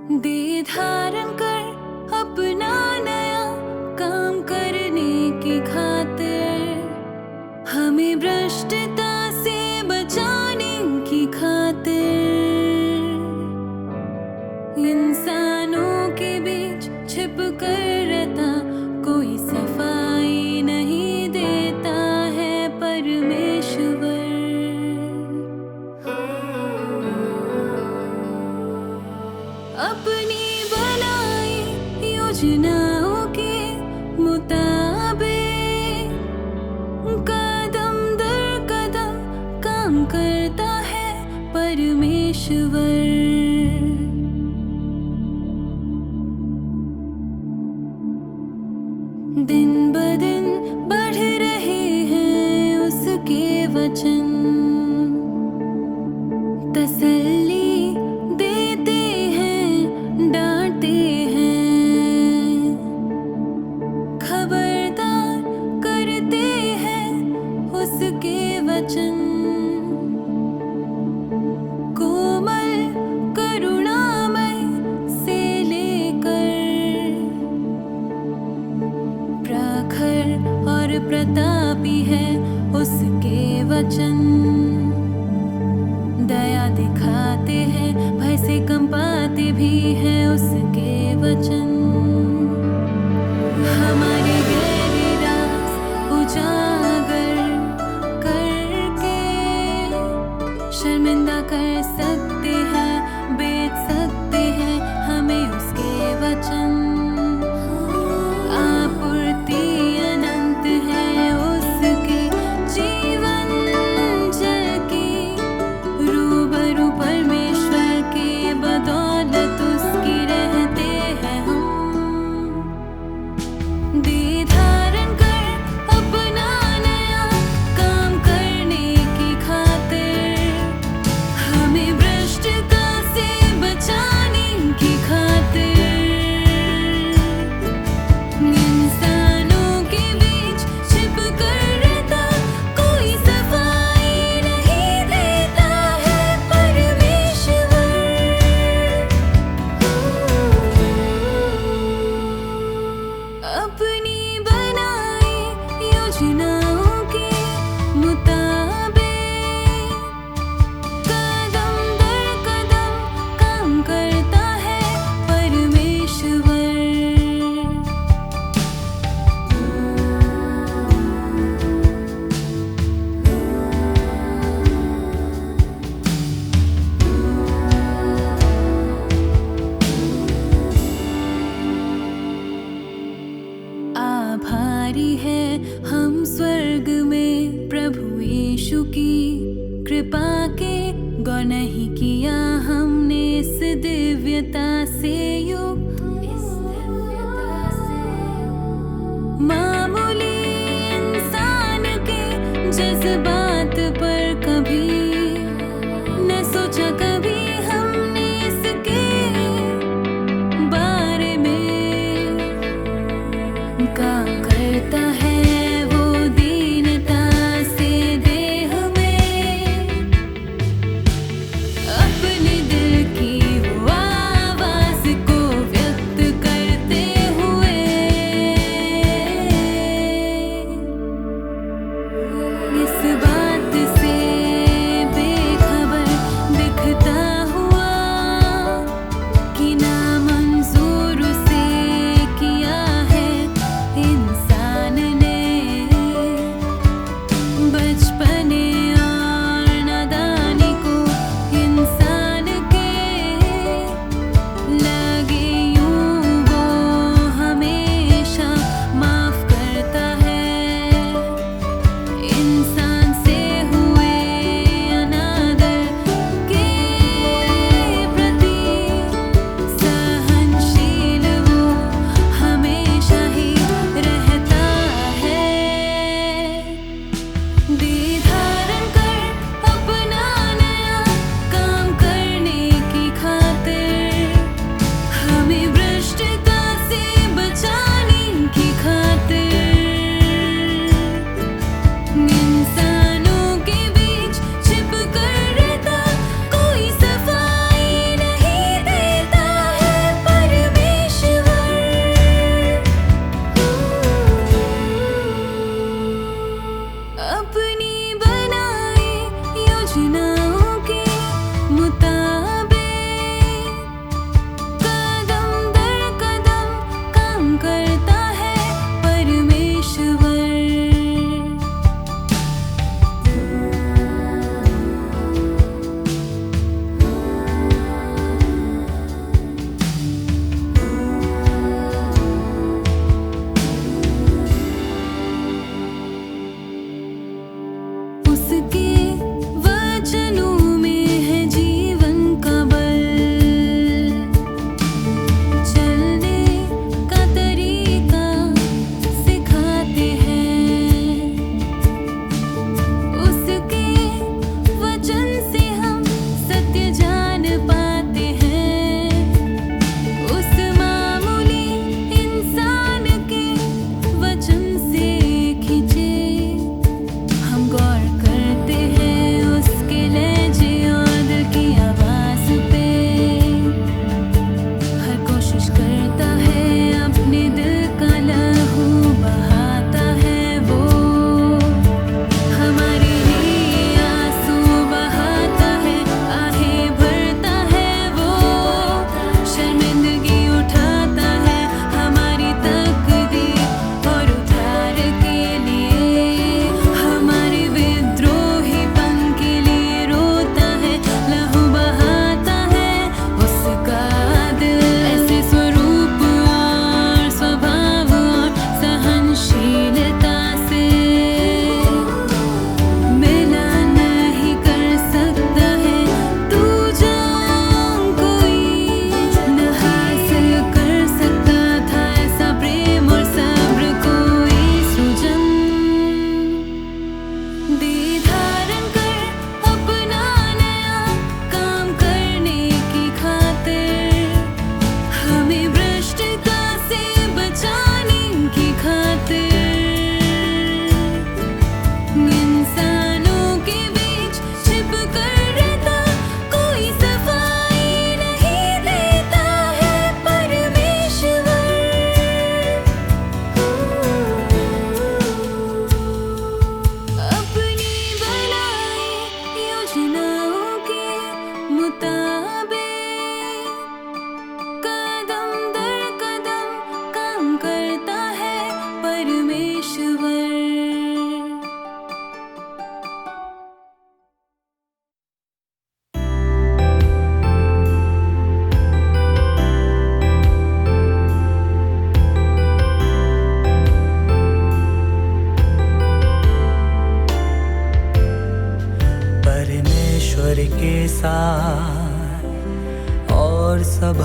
दे धारण कर अपना नया काम करने की खातिर, हमें भ्रष्टता से बचाने की खातिर। इंसानों के बीच छिप कर रहता कोई सफाई नहीं देता है परमेश्वर। अपनी बनाई योजनाओं के मुताबिक कदम दर कदम काम करता है परमेश्वर। दिन ब दिन बढ़ रहे हैं उसके वचन, तसल्ली देते हैं, डांटते हैं, खबरदार करते हैं उसके वचन। कोमल करुणामय से लेकर प्रखर और प्रतापी है उसके वचन। दया दिखाते हैं, भय से कंपाते भी हैं उसके वचन। हमारे गहरे राज उजागर करके शर्मिंदा कर सकते हैं, बेच सकते हैं हमें उसके वचन। आपूर्ति अनंत है उसके जीवन जल की, रूबरू परमेश्वर के बदौलत उसकी रहते हैं हम। दे धारण कर अपना नया काम करने की खातिर, हमें भ्रष्टता से बचाने की खातिर। इंसानों के बीच छिप कर रहता कोई सफाई नहीं देता है परमेश्वर। अपनी बनाई योजनाओं के मुताबिक कदम दर कदम काम करता है परमेश्वर। आभारी है हम स्वर्ग में प्रभु यीशु की कृपा के, गौर नहीं किया हमने इस दिव्यता से युक्त। मामूली इंसान के जज्बात पर कभी न सोचा, कभी हमने इसके बारे में। काम करता है वो दीनता से देह में, अपने दिल की वो आवाज को व्यक्त करते हुए। इस बात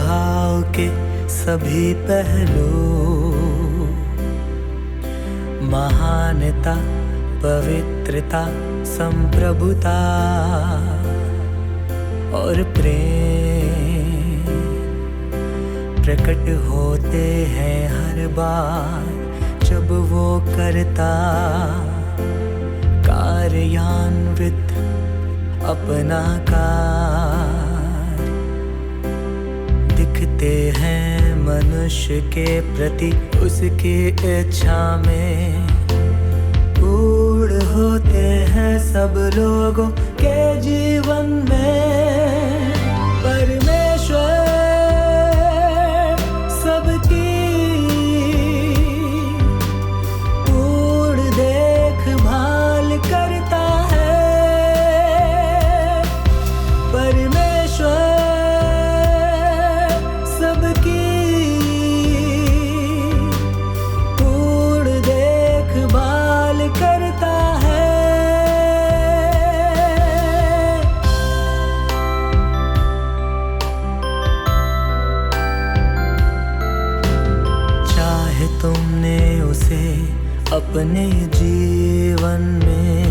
स्वभाव के सभी पहलू, महानता, पवित्रता, संप्रभुता और प्रेम प्रकट होते हैं हर बार जब वो करता कार्यान्वित अपना कार्य। दिखते हैं मनुष्य के प्रति उसकी इच्छा में, पूर्ण होते हैं सब लोगों के जीवन में। परमेश्वर सबकी पूर्ण देखभाल करता है। परमेश्वर सबकी पूर्ण देखभाल करता है। चाहे तुमने उसे अपने जीवन में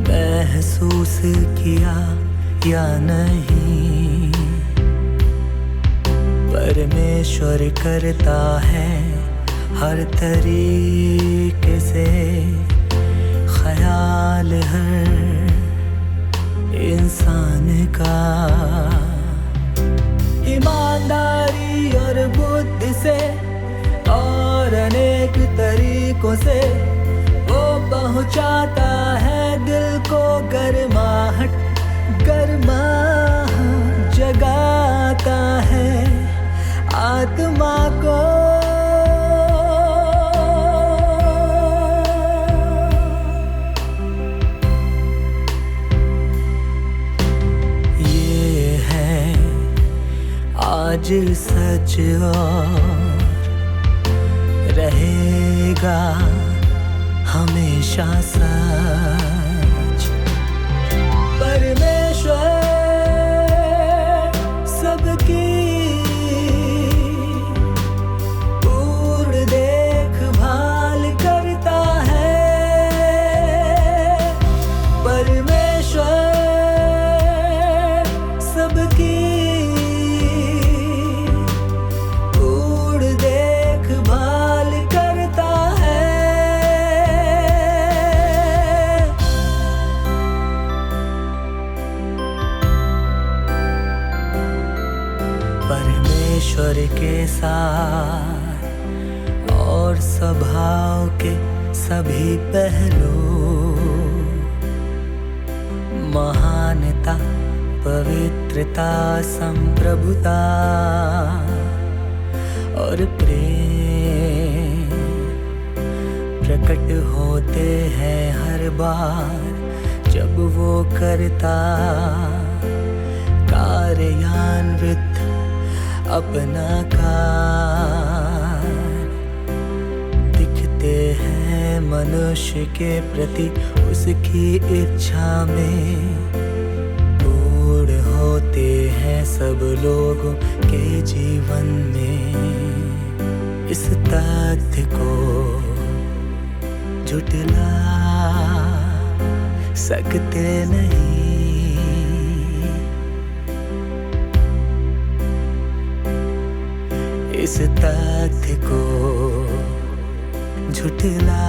महसूस किया या नहीं, परमेश्वर करता है हर तरीके से ख्याल हर इंसान का। ईमानदारी और बुद्धि से और अनेक तरीकों से वो पहुंचाता है दिल को गर्माहट जगाता है आत्मा को। ये है आज सच और रहेगा हमेशा सच। परमेश्वर सबकी पूर्ण देखभाल करता है। परमेश्वर सबकी पूर्ण देखभाल करता है। परमेश्वर के साथ और स्वभाव के सभी पहलू, महानता, पवित्रता, संप्रभुता और प्रेम प्रकट होते हैं हर बार जब वो करता कार्यान्वित अपना कार्य। दिखते हैं मनुष्य के प्रति उसकी इच्छा में, पूर्ण होते हैं सब लोगों के जीवन में। इस तथ्य को झुठला सकते नहीं। इस तथ्य को झुठला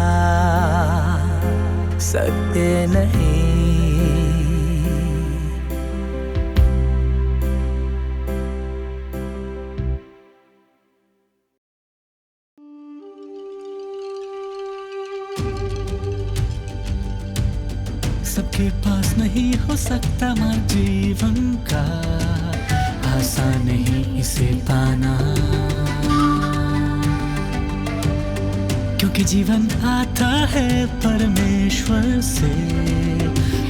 सकते नहीं। सबके पास नहीं हो सकता मार्ग जीवन का, आसान नहीं इसे पाना, क्योंकि जीवन आता है परमेश्वर से,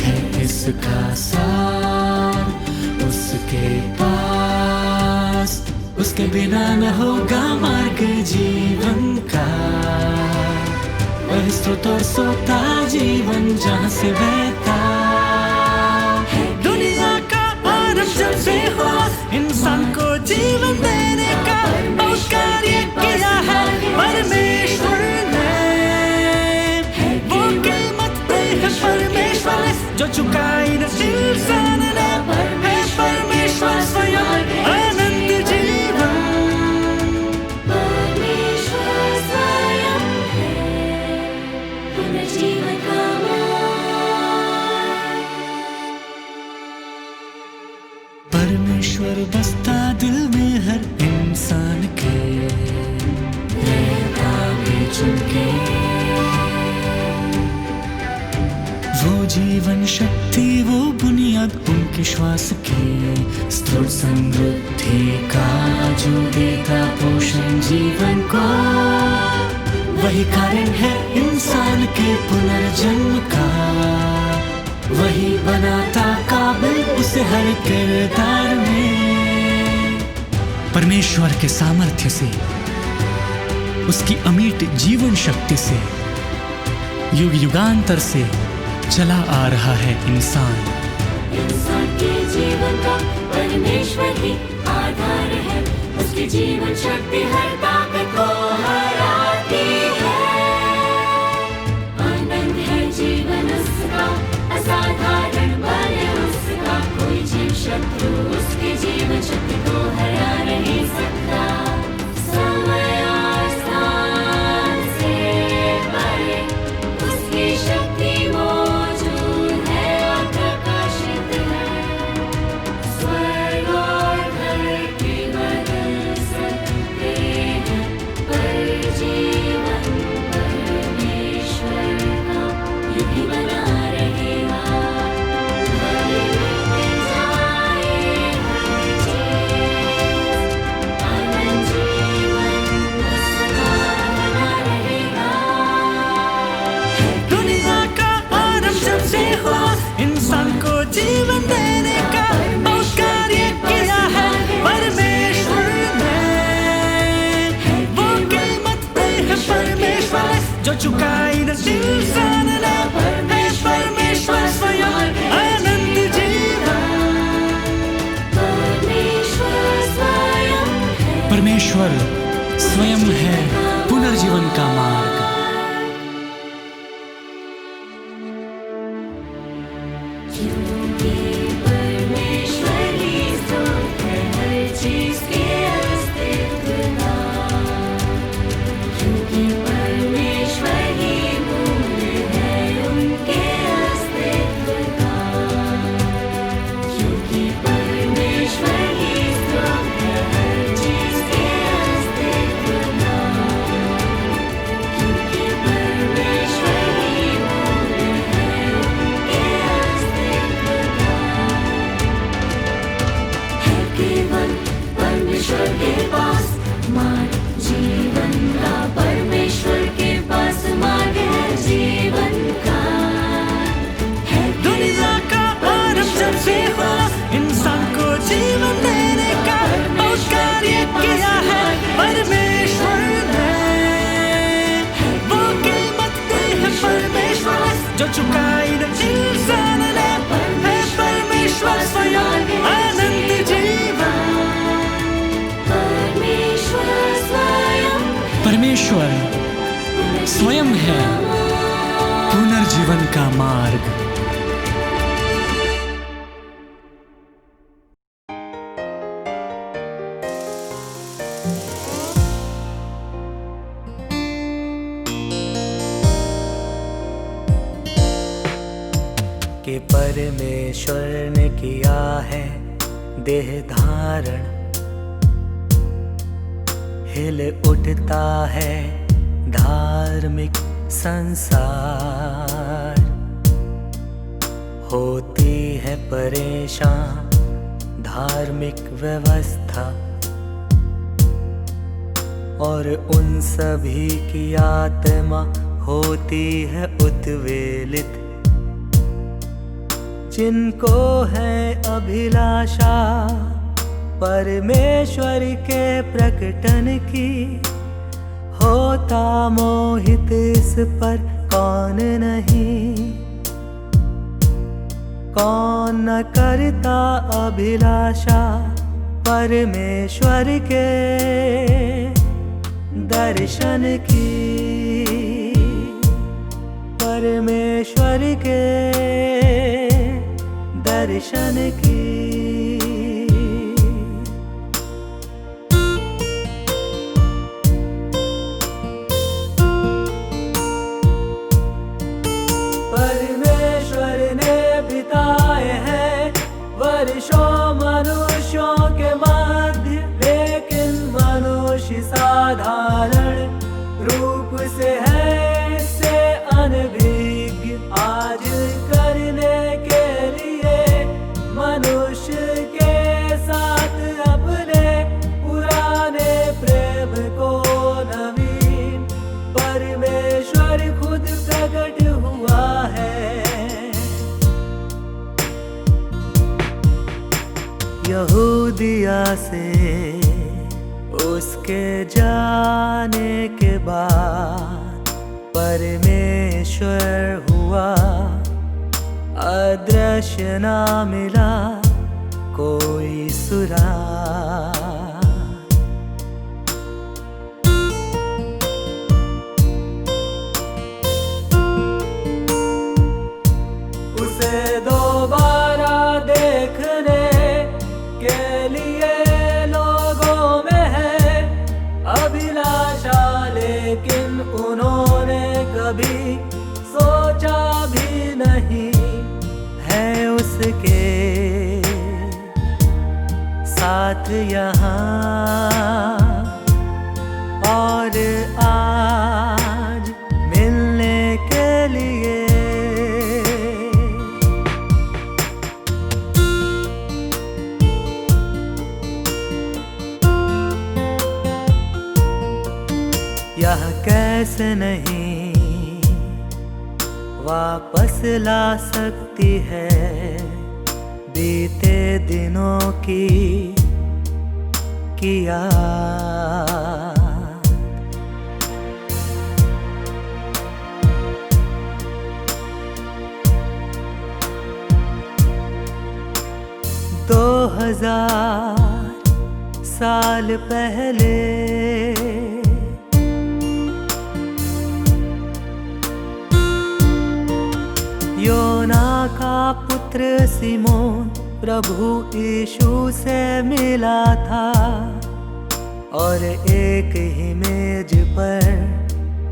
है इसका सार उसके पास, उसके बिना न होगा मार्ग जीवन का। वह स्रोत और सोता जीवन जहाँ से बहता है। दुनिया का आरंभ जब से हुआ, इंसान को जीवन देने का बहुत कार्य किया है परमेश्वर ने। वो कीमत दी है परमेश्वर ने जो चुकाई न इंसान ने, है परमेश्वर स्वयं अनंत जीवन। परमेश्वर स्वयं है पुनर्जीवन का मार्ग। परमेश्वर बसता दिल में हर इंसान के, रहता भी चुनके। वो जीवन शक्ति, वो बुनियाद उनके श्वास की, स्थिर समृद्धि का जो देता पोषण जीवन को। वही कारण है इंसान के पुनर्जन्म का, वही बनाता काबिल उसे हर किरदार में। परमेश्वर के सामर्थ्य से, उसकी अमिट जीवन शक्ति से, युग युगांतर से चला आ रहा है इंसान। इंसान के जीवन का परमेश्वर ही आधार है, उसकी जीवन शक्ति हर ताकत को हराती है। आनंद है जीवन उसका, असाधारण बल है उसका, कोई जीव शत्रु उसकी जीवन शक्ति को हरा नहीं सकता। समय और स्थान से परे उसकी शक्ति मौजूद है और प्रकाशित है। स्वर्ग और धरती बदल सकते हैं, पर जीवन परमेश्वर का यूं ही बना रहेगा। भले मिट जाए हर चीज़, आनंद जीवन उसका बना रहेगा। दुनिया का आरंभ जब से हुआ, इंसान को जीवन देने का बहुत कार्य किया है परमेश्वर ने। वो कीमत दी है परमेश्वर ने जो चुकाई न इंसान ने, है परमेश्वर स्वयं अनंत जीवन। परमेश्वर स्वयं है परमेश्वर स्वयं है पुनर्जीवन का मार्ग। क्योंकि परमेश्वर ही स्रोत है हर चीज़ के अस्तित्व का। क्योंकि परमेश्वर ही मूल है उनके अस्तित्व का। क्योंकि परमेश्वर ही स्रोत है हर चीज़ के अस्तित्व का। क्योंकि परमेश्वर ही मूल है उनके अस्तित्व का। है केवल परमेश्वर के पास मार्ग जीवन का, परमेश्वर के पास मार्ग है जीवन का। है दुनिया का आरंभ जब से हुआ, इंसान को जीवन देने का बहुत कार्य किया है परमेश्वर ने। वो कीमत दी है परमेश्वर ने जो चुकाई न इंसान ने, है परमेश्वर स्वयं अनंत जीवन। परमेश्वर स्वयं परमेश्वर स्वयं है पुनर्जीवन का मार्ग। कि परमेश्वर ने किया है देह धारण, हिल उठता है धार्मिक संसार। होती है परेशान धार्मिक व्यवस्था, और उन सभी की आत्मा होती है उत्वेलित, जिनको है अभिलाषा परमेश्वर के प्रकटन की। होता मोहित इस पर कौन नहीं, कौन न करता अभिलाषा परमेश्वर के दर्शन की, परमेश्वर के दर्शन की। परमेश्वर ने बिताए हैं वर्षों मनुष्यों के मध्य, लेकिन मनुष्य साधारण रूप से है इससे अनभिज्ञ। आज करने के लिए मनुष्य के साथ अपने पुराने प्रेम को नवीन परमेश्वर खुद प्रकट हुआ है। यहूदिया से उसके जाने के बाद परमेश्वर हुआ अदृश्य, ना मिला कोई सुराग। उसे दोबारा देखने के लिए लोगों में है अभिलाषा, लेकिन उन्होंने कभी सोचा भी नहीं है उसके साथ यहाँ। और आज मिलने के लिए यह कैसे नहीं वापस ला सकती है बीते दिनों की याद। 2000 साल पहले योना का पुत्र सिमोन प्रभु यीशु से मिला था और एक ही मेज पर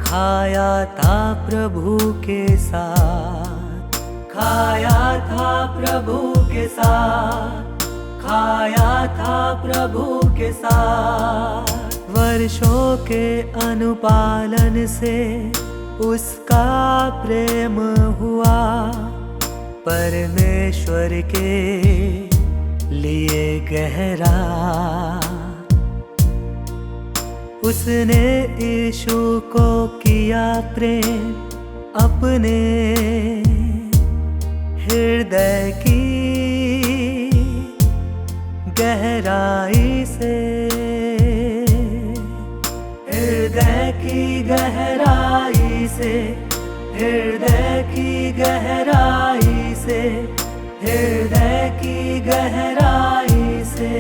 खाया था प्रभु के साथ, खाया था प्रभु के साथ, खाया था प्रभु के साथ। वर्षों के अनुपालन से उसका प्रेम हुआ परमेश्वर के लिए गहरा। उसने यीशु को किया प्रेम अपने हृदय की गहराई से, हृदय की गहराई से, हृदय की गहराई से, हृदय की गहराई से।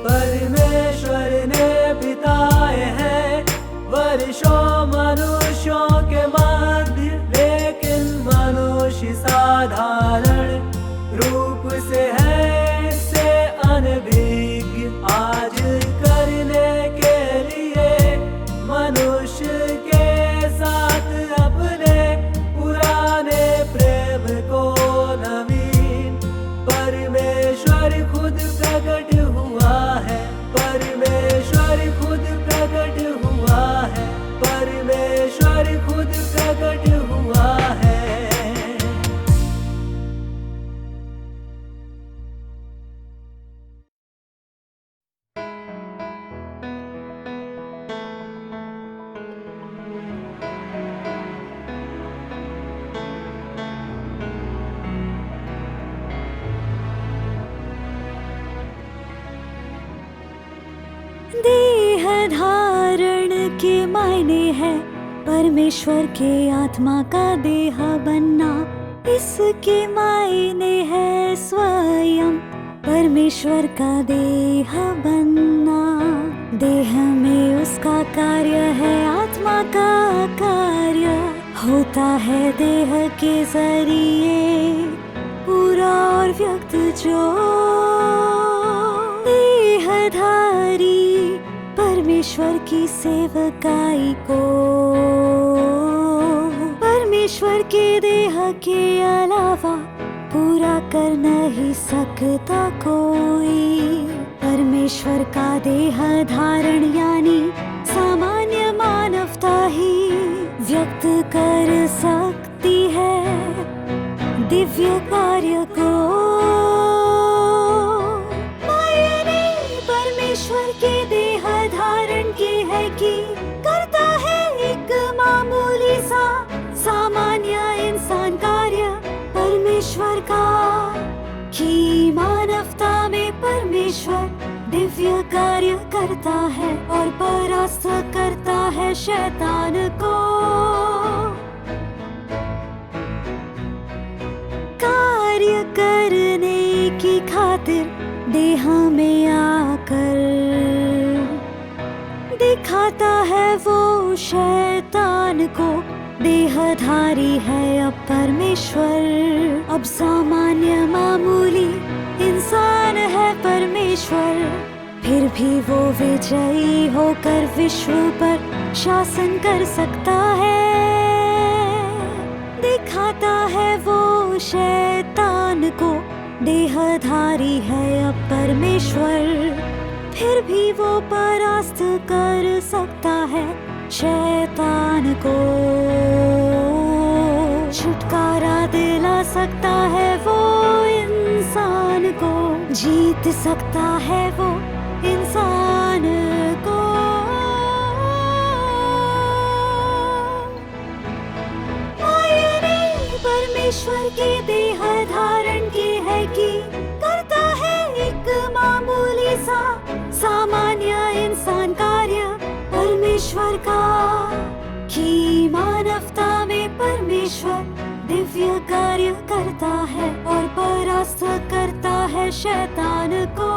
परमेश्वर ने बिताए हैं वर्षों मनुष्यों के मध्य, लेकिन मनुष्य साधारण रूप से है इससे अनभिज्ञ। आज करने के लिए मनुष्य के साथ अपने पुराने प्रेम को नवीन परमेश्वर खुद प्रकट हुआ है, परमेश्वर खुद प्रकट हुआ है, परमेश्वर खुद प्रकट हुआ है। देह धारण के मायने है परमेश्वर के आत्मा का देह बनना। इसके मायने है स्वयं परमेश्वर का देह बनना। देह में उसका कार्य है, आत्मा का कार्य होता है देह के जरिए पूरा और व्यक्त। जो देहधारी परमेश्वर की सेवकाई को परमेश्वर के देह के अलावा पूरा कर नहीं सकता कोई। परमेश्वर का देह धारण यानी सामान्य मानवता ही व्यक्त कर सकती है दिव्य कार्य को। मायने परमेश्वर के देह धारण की है कि करता है एक मामूली सा सामान्य इंसान कार्य परमेश्वर का, कि मानवता में परमेश्वर दिव्य कार्य करता है और परास्त करता है शैतान को। कार्य करने की खातिर देह में आकर दिखाता है वो शैतान को देहधारी है अब परमेश्वर। अब सामान्य मामूली इंसान है परमेश्वर, फिर भी वो विजयी होकर विश्व पर शासन कर सकता है। दिखाता है वो शैतान को देहधारी है अब परमेश्वर, फिर भी वो परास्त कर सकता है शैतान को। छुटकारा दिला सकता है वो इंसान को, जीत सकता है वो इंसान को। मायने परमेश्वर के देह धारण की है कि करता है एक मामूली सा सामान्य इंसान कार्य परमेश्वर का, कि मानवता में परमेश्वर दिव्य कार्य करता है और परास्त करता है शैतान को।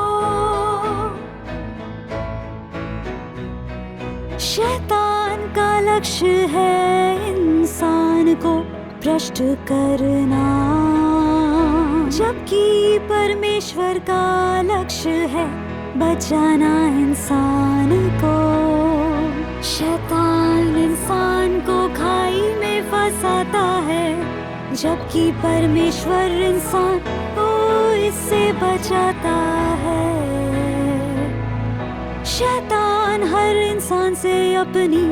शैतान का लक्ष्य है इंसान को भ्रष्ट करना, जबकि परमेश्वर का लक्ष्य है बचाना इंसान को। शैतान इंसान को खाई में फंसाता है, जबकि परमेश्वर इंसान को इससे बचाता है। शैतान हर इंसान से अपनी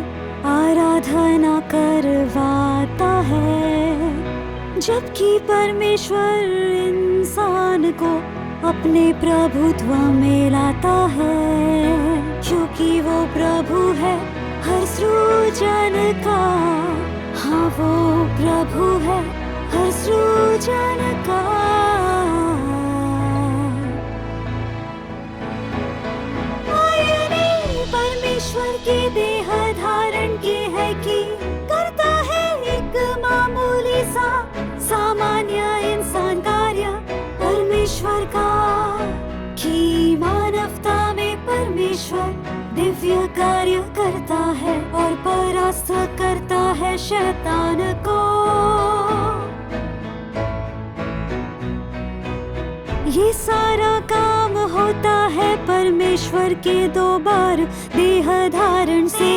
आराधना करवाता है, जबकि परमेश्वर इंसान को अपने प्रभुत्व में लाता है, क्योंकि वो प्रभु है हर सृजन का। हाँ, वो प्रभु है हर सृजन का। मायने परमेश्वर के देह धारण की है कि करता है एक मामूली सा सामान्य इंसान कार्य परमेश्वर का, कि मानवता में परमेश्वर दिव्य कार्य करता है और परास्त करता है शैतान को। ये सारा काम होता है परमेश्वर के दो बार देह धारण से।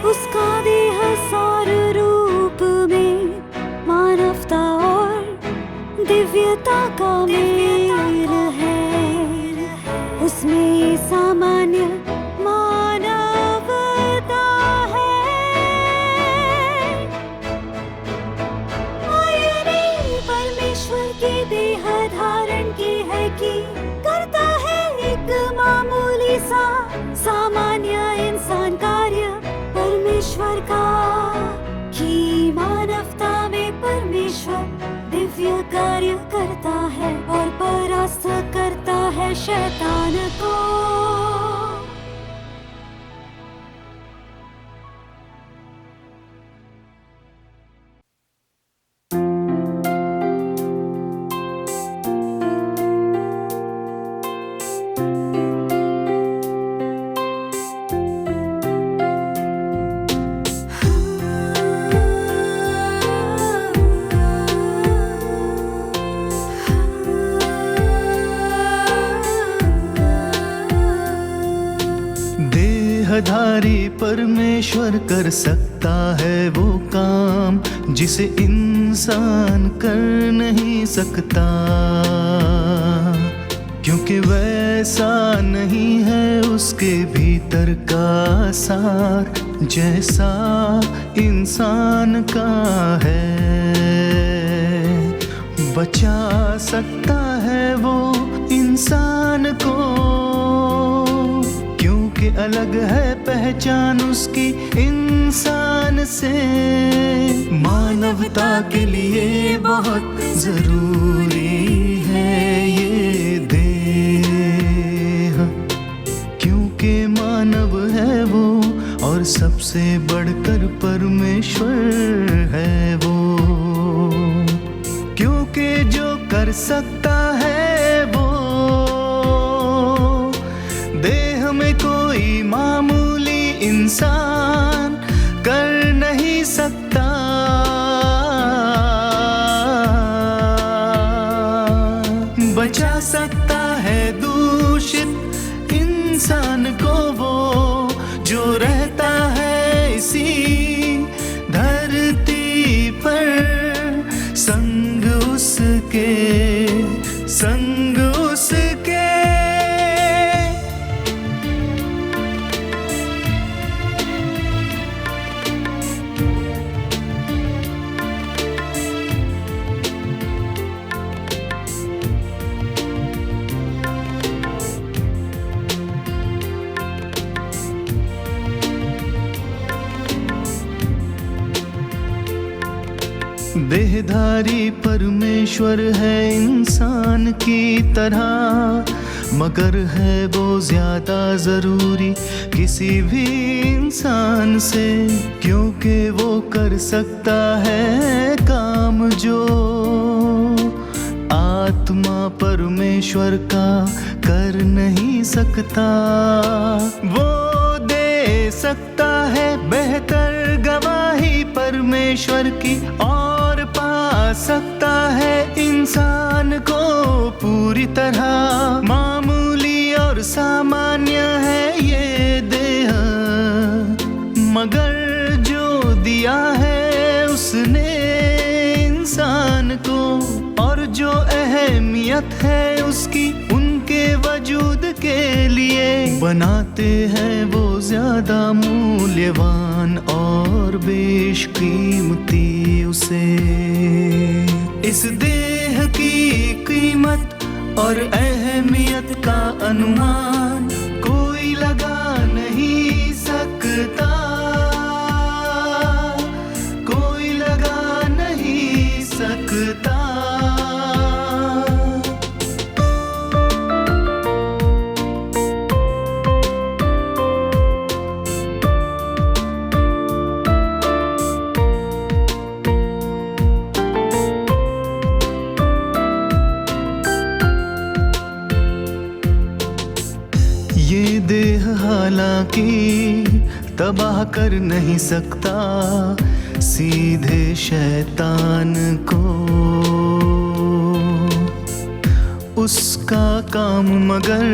उसका देह सार रूप में मानवता और दिव्यता का मेल है, उसमें सामान्य मानवता है। मायने परमेश्वर के देह धारण की है कि करता है एक मामूली सा सामान्य इंसान कार्य परमेश्वर का, कि मानवता में परमेश्वर दिव्य कार्य करता है और देहधारी परमेश्वर कर सकता है वो काम जिसे इंसान कर नहीं सकता, क्योंकि वैसा नहीं है उसके भीतर का सार जैसा इंसान का है। बचा सकता है वो इंसान को, क्योंकि अलग है पहचान उसकी इंसान से। मानवता के लिए बहुत जरूरी है ये देह, क्योंकि मानव है वो और सबसे बढ़कर परमेश्वर है वो। क्योंकि जो कर सकता है वो देह में कोई मामूली इंसान कर नहीं सकता। बचा सकता है दूषित इंसान को वो जो रहता है इसी धरती पर, संग उसके। देहधारी परमेश्वर है इंसान की तरह, मगर है वो ज्यादा जरूरी किसी भी इंसान से, क्योंकि वो कर सकता है काम जो आत्मा परमेश्वर का कर नहीं सकता। वो दे सकता है बेहतर गवाही परमेश्वर की और पा सकता है इंसान को पूरी तरह। मामूली और सामान्य है ये देह, मगर जो दिया है उसने इंसान को, और जो अहमियत है उसकी उनके वजूद के लिए, बनाते हैं वो ज्यादा मूल्यवान और बेशकीमती उसे। इस देह की कीमत और अहमियत का अनुमान कोई लगा नहीं सकता, कोई लगा नहीं सकता। ये देह हालांकि तबाह कर नहीं सकता सीधे शैतान को, उसका काम मगर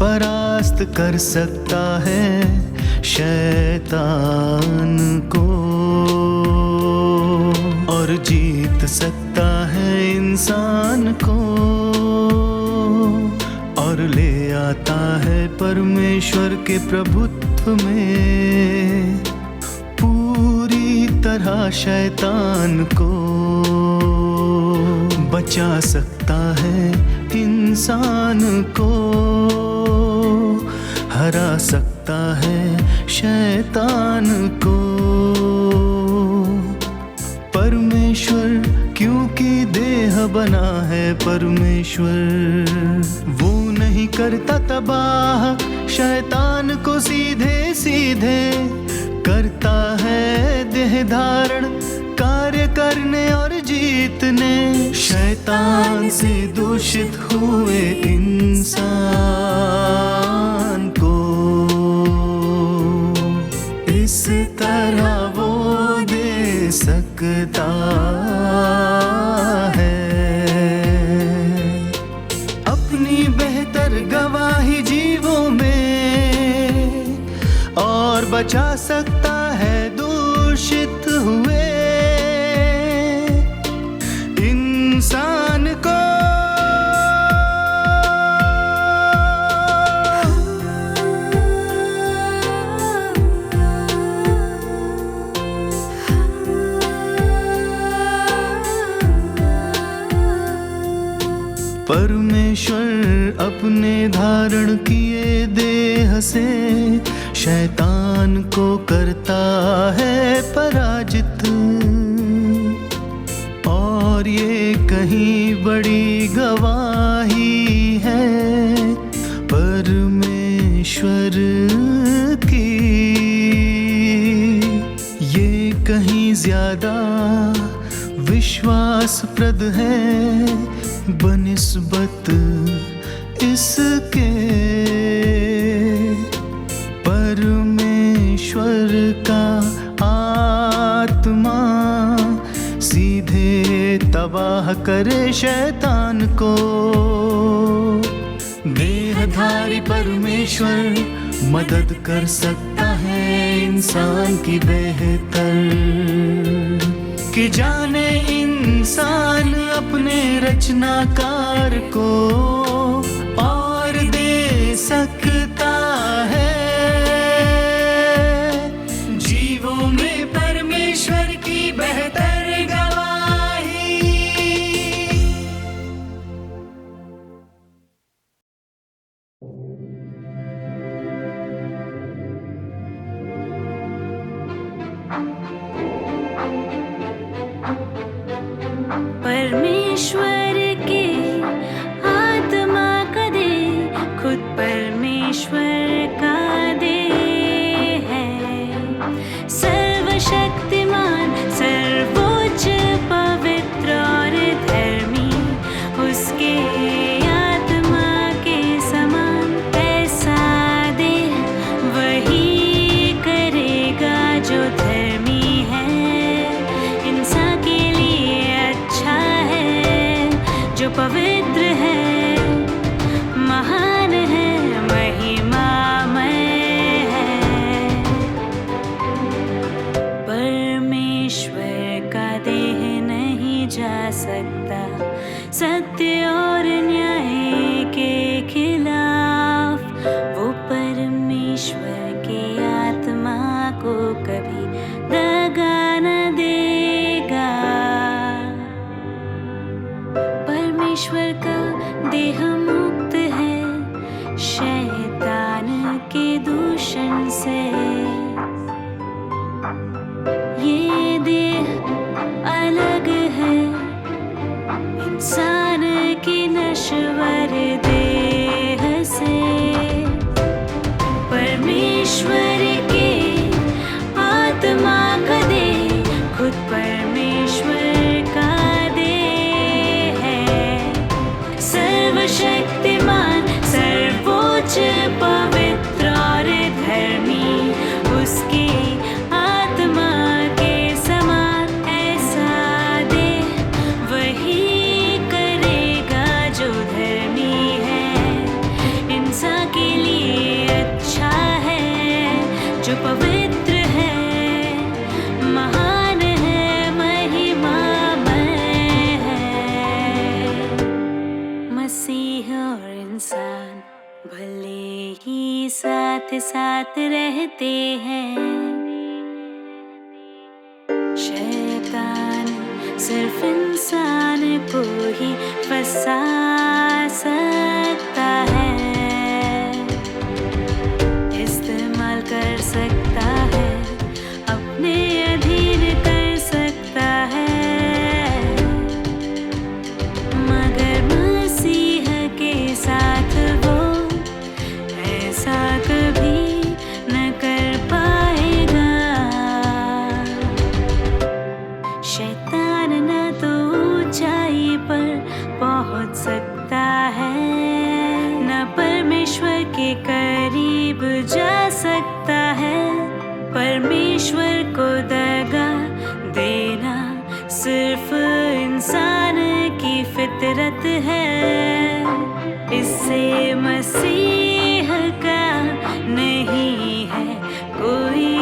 परास्त कर सकता है शैतान को, और जीत सकता है इंसान को, और ले आता है परमेश्वर के प्रभुत्व में पूरी तरह शैतान को। बचा सकता है इंसान को, हरा सकता है शैतान को परमेश्वर, क्योंकि देह बना है परमेश्वर। वो नहीं करता तबाह शैतान को सीधे सीधे, करता है देह धारण कार्य करने और जीतने। शैतान से दूषित हुए इंसान को इस तरह वो दे सकता है अपनी बेहतर गवाही जीवों में, बचा सकता है दूषित हुए इंसान को। परमेश्वर अपने धारण किए देह से शैतान को करता है पराजित, और ये कहीं बड़ी गवाही है परमेश्वर की। ये कहीं ज्यादा विश्वासप्रद है बनिस्बत इसके परमेश्वर का आत्मा सीधे तबाह करे शैतान को। देहधारी परमेश्वर मदद कर सकता है इंसान की बेहतर, कि जाने इंसान अपने रचनाकार को और दे सकता है जीवों में परमेश्वर की बेहतर गवाही। परमेश्वर के आत्मा का दे, खुद परमेश्वर का दे है। सर्वशक्तिमान, सर्वोच्च, पवित्र और धर्मी, उसके आत्मा के समान ऐसा दे वही करेगा जो धर्मी है। इंसान के लिए अच्छा है जो पवित्र है, महान है, महिमामय है। परमेश्वर का देह नहीं जा सकता सत्य और न्याय के खिलाफ। वो परमेश्वर के आत्मा को कभी दगा न देगा। परमेश्वर का देह मुक्त है शैतान के दूषण से। ये देह अलग है इंसान की नश्वर देह से। परमेश्वर के आत्मा का दे, खुद परमेश्वर का दे है। सर्वशक्तिमान, सर्वोच्च, पवित्र और धर्मी, उसकी आत्मा के समान ऐसा दे वही करेगा जो धर्मी है। इंसान के लिए अच्छा है जो पवित्र है, महान है, महिमामय है। मसीह और इंसान भले ही साथ साथ रहते हैं, शैतान सिर्फ इंसान को ही फंसा सकता है, इस्तेमाल कर सकता है, अपने अधीन कर सकता है। मगर मसीह के साथ वो ऐसा कभी न कर पाएगा। शैतान न तो ऊंचाई पर पहुंच सकता है, न परमेश्वर के करीब जा सकता है। परमेश्वर को दगा देना सिर्फ इंसान की फितरत है, इससे मसीह का नहीं है कोई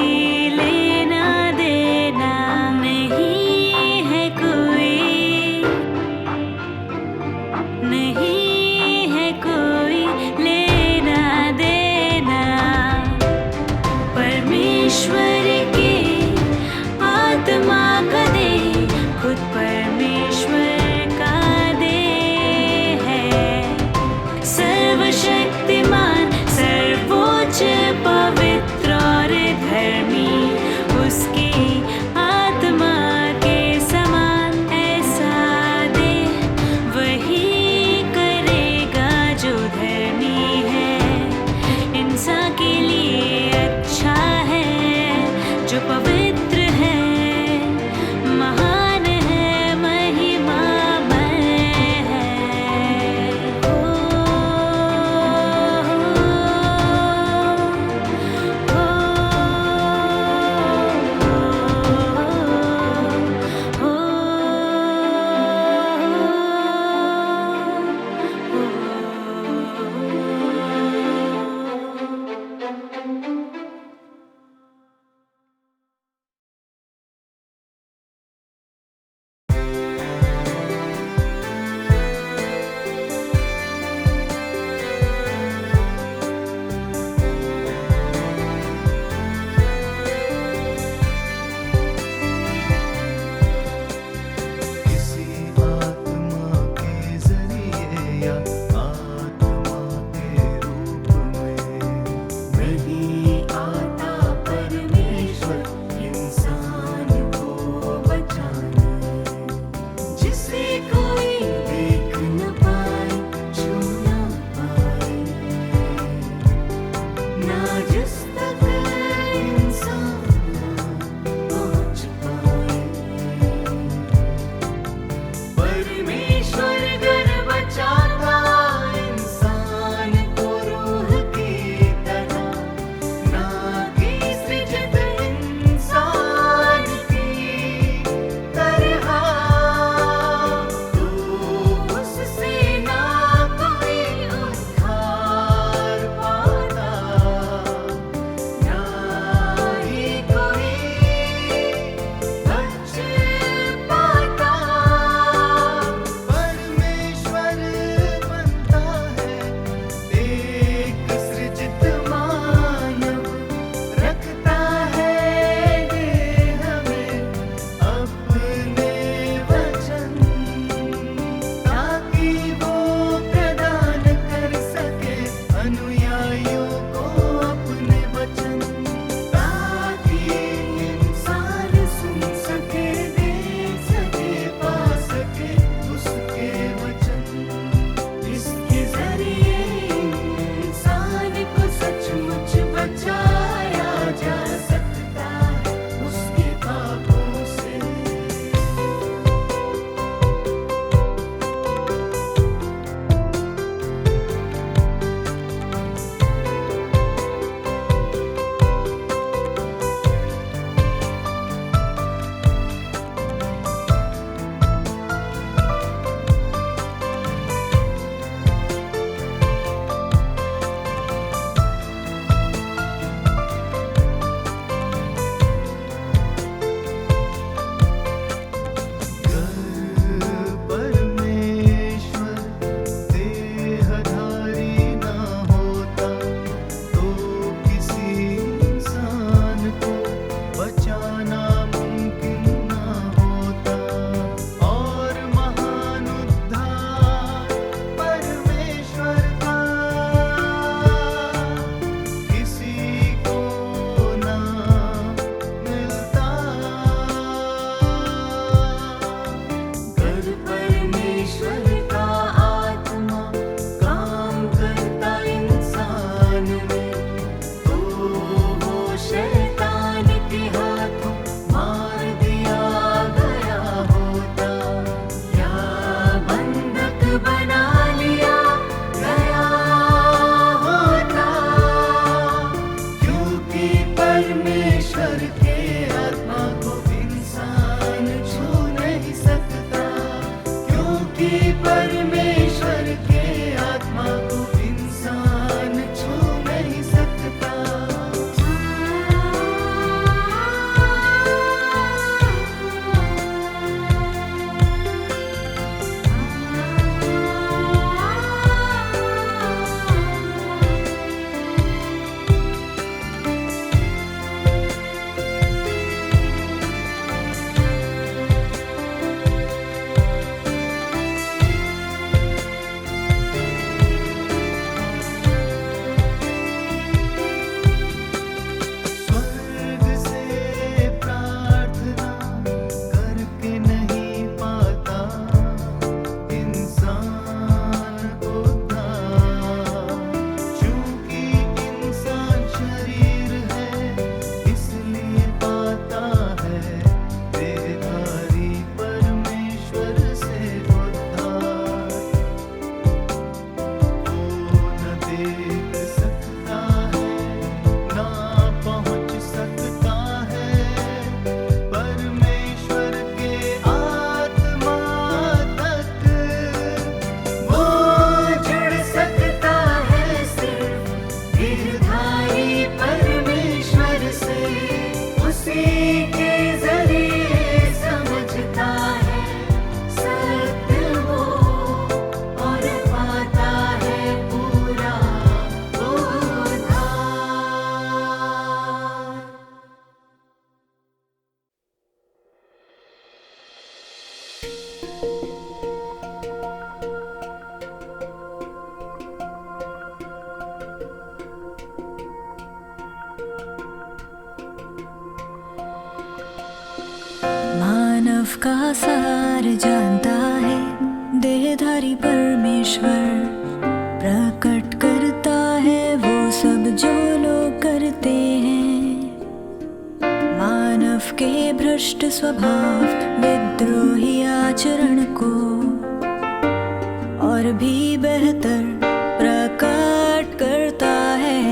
का सार जानता है, देहधारी परमेश्वर प्रकट करता है वो सब जो लोग करते हैं। मानव के भ्रष्ट स्वभाव, विद्रोही आचरण को और भी बेहतर प्रकट करता है।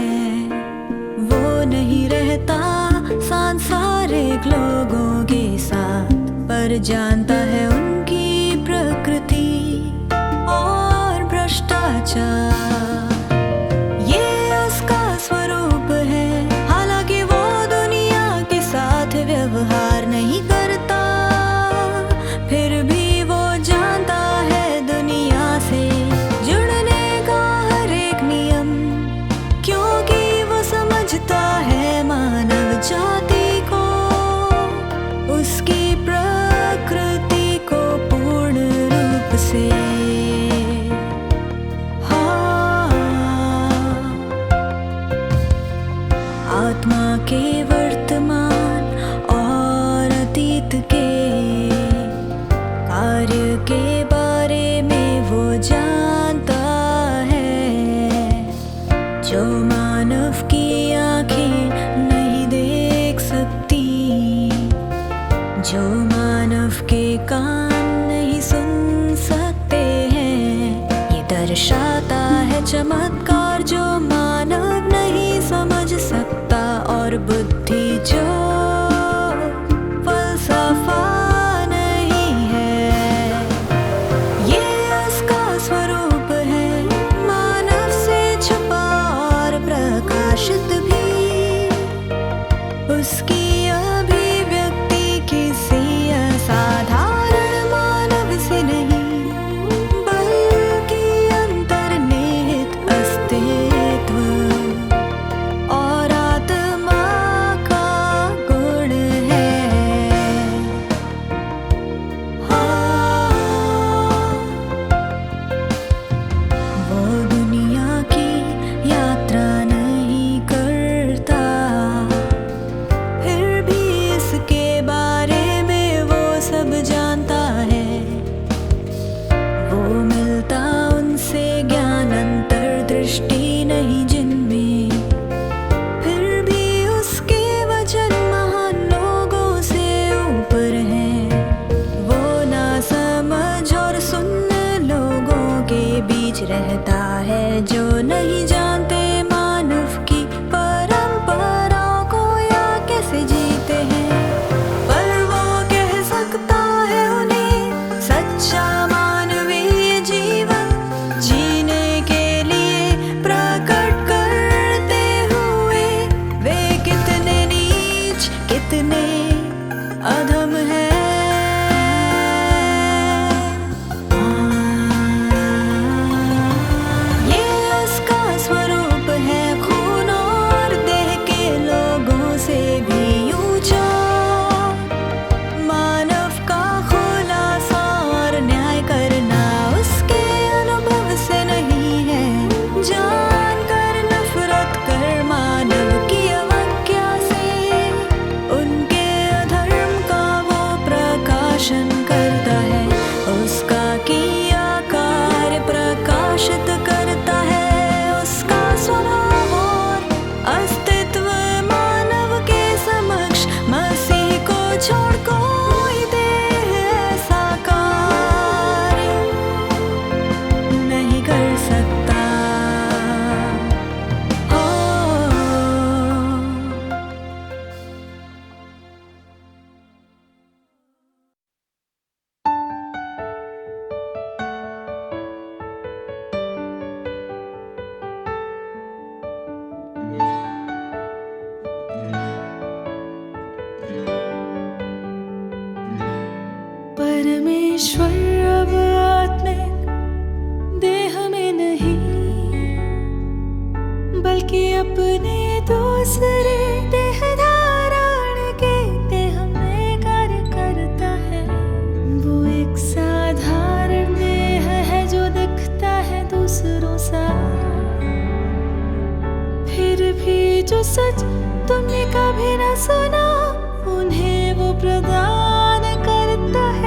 वो नहीं रहता सांसारिक लोगों के साथ, पर जानता है उनकी प्रकृति और भ्रष्टाचार। ये उसका स्वरूप है, हालांकि वो दुनिया के साथ व्यवहार नहीं करता, फिर भी वो जानता है दुनिया से जुड़ने का हर एक नियम, क्योंकि वो समझता है मानव जाति को, उसकी प्रकृति को पूर्ण रूप से। आत्मा के वर्तमान और अतीत के कार्य के बारे में वो जानता है, जो मानव की आंखें नहीं देख सकती, जो मानव के कान नहीं सुन सकते हैं। ये दर्शाता है चमत्कार जो मानव नहीं समझ सकता, और बुद्धि जो फलसफा नहीं है। ये उसका स्वरूप है, मानव से छुपा और प्रकाशित भी। उसकी अभिव्यक्ति किसी असाधारण मानव से नहीं, बल्कि अंतर्निहित अस्तित्व और आत्मा का गुण है। वो दुनिया की यात्रा नहीं करता, फिर भी इसके बारे में वो सब जानता है। वो मिलता उनसे ज्ञान, अंतर्दृष्टि नहीं जिनमें, फिर भी उसके वचन महान लोगों से ऊपर हैं। वो ना समझ और सुन लोगों के बीच रहता है, जो नहीं जानते मानव की परंपराओं को या कैसे जीते हैं, पर वो कह सकता है उन्हें सच्चा मानवीय जीवन जीने के लिए प्रकट करते हुए वे कितने नीच, कितने अधम है। ये उसका स्वरूप है, खून और देह के लोगों से भी ऊंचा। मानव का खुलासा और न्याय करना उसके अनुभव से नहीं है, जानकर नफरत कर मानव की अवज्ञा से उनके अधर्म का वो प्रकाशन करता है। उसका किया कार्य प्रकाशित करता है, उसका स्वभाव और अस्तित्व मानव के समक्ष मसीह को छोड़ कोई देह ऐसा कार्य नहीं कर सकता। हो परमेश्वर अब आत्मिक देह में नहीं, बल्कि अपने दूसरे देह धारण के देह में कार्य करता है। वो एक साधारण देह है जो दिखता है दूसरों सा, फिर भी जो सच तुमने कभी न सुना उन्हें वो प्रदान करता है।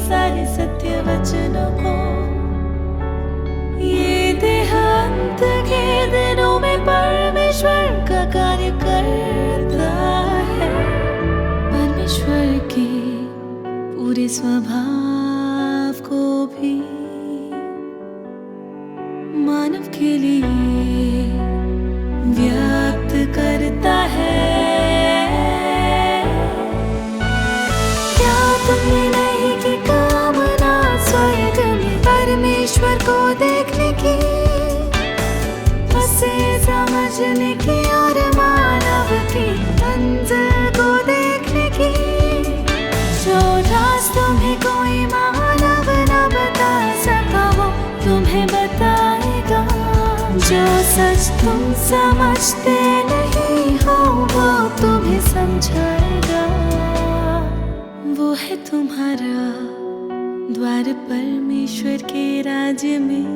सारे सत्य वचनों को। ये देहांत के दिनों में परमेश्वर का कार्य करता है। परमेश्वर के पूरे स्वभाव को भी मानव के लिए व्यक्त करता है। क्या तुमने नहीं की कामना स्वर्ग में परमेश्वर को देखने की, उसे समझने की और मानव की मंजिल को देखने की? जो रास्तों में कोई मानव न बता सका वो तुम्हें बताएगा। जो सच तुम समझते नहीं हो वो तुम्हें समझाएगा। वो है तुम्हारा द्वार परमेश्वर के राज्य में।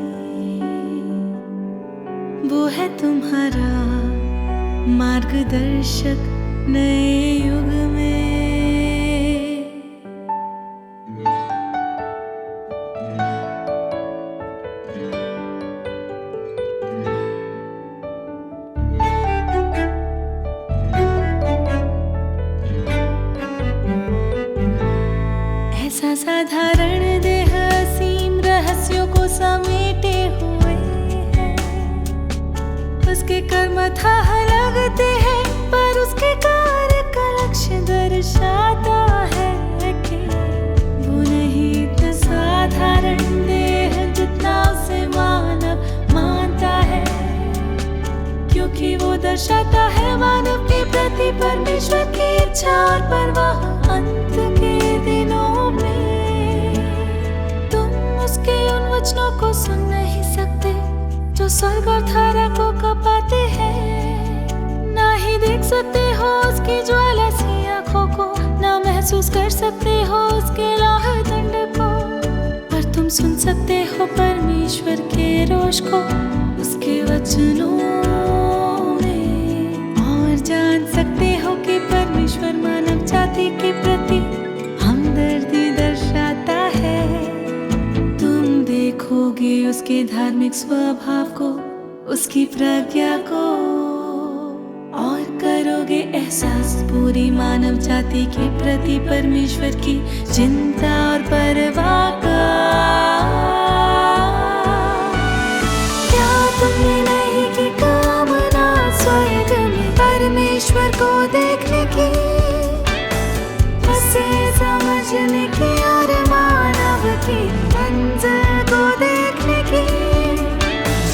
वो है तुम्हारा मार्गदर्शक नए युग में। ऐसा साधारण देह असीम रहस्यों को समेटे हुए है। उसके कर्म थाह लगते हैं पर उसके कार्य का लक्ष्य दर्शाता है कि वो नहीं इतना साधारण देह जितना उसे मानव मानता है, क्योंकि वो दर्शाता है मानव के प्रति परमेश्वर की इच्छा और परवाह। अंत के दिनों में तुम उसके उन वचनों को सुन नहीं सकते जो स्वर्ग और धरा को कपाते हैं। ना ही देख सकते हो उसकी ज्वाला सी आंखों को, ना महसूस कर सकते हो उसके लौह दंड को, पर तुम सुन सकते हो परमेश्वर के रोष को उसके वचनों में, और जान सकते हो कि परमेश्वर मानव जाति के प्रति हमदर्दी दर्शाता है। तुम देखोगे उसके धार्मिक स्वभाव को, उसकी प्रज्ञा को, और करोगे एहसास पूरी मानव जाति के प्रति परमेश्वर की चिंता और परवाह का। क्या तुमने नहीं की कामना स्वर्ग में परमेश्वर को देखने की, उसे समझने की और मानव की मंजिल को देखने की?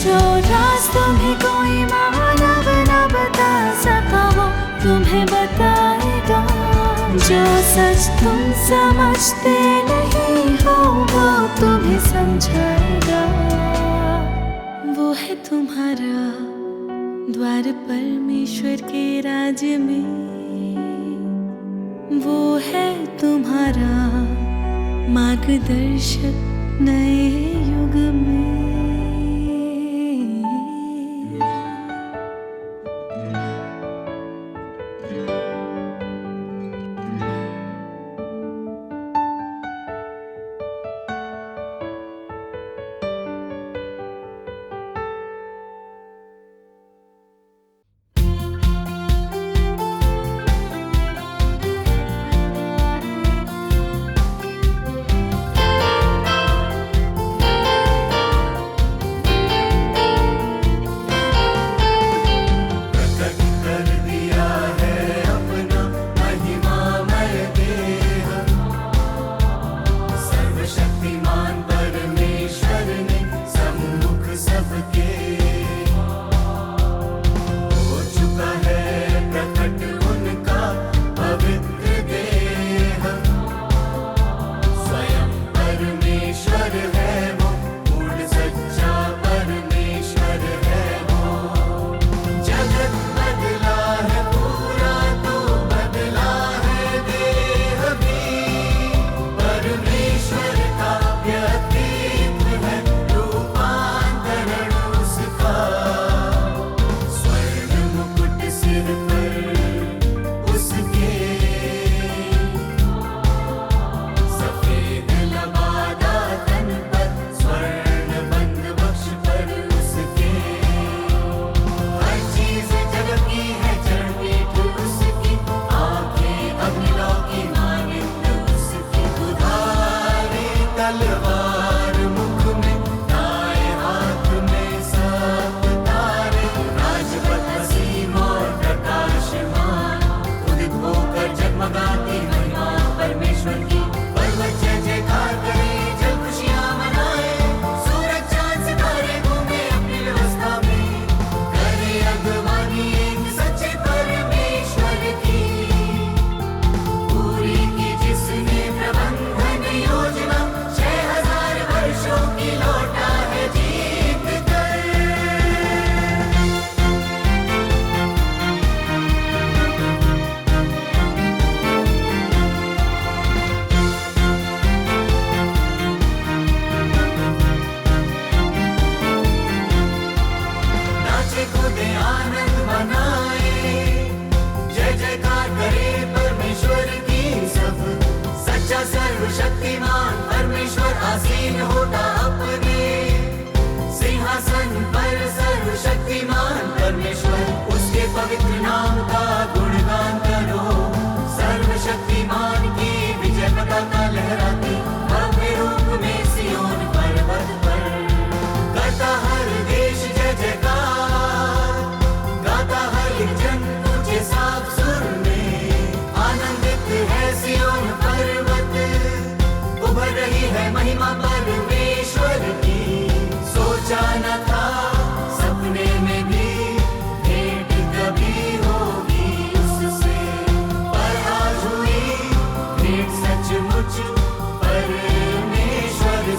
जो रास्तों में कोई मानव न बता सका वो तुम्हें बताएगा। जो सच तुम समझते नहीं हो वो तुम्हें समझाएगा। वो है तुम्हारा द्वार परमेश्वर के राज्य में। वो है तुम्हारा मार्गदर्शक नए युग में।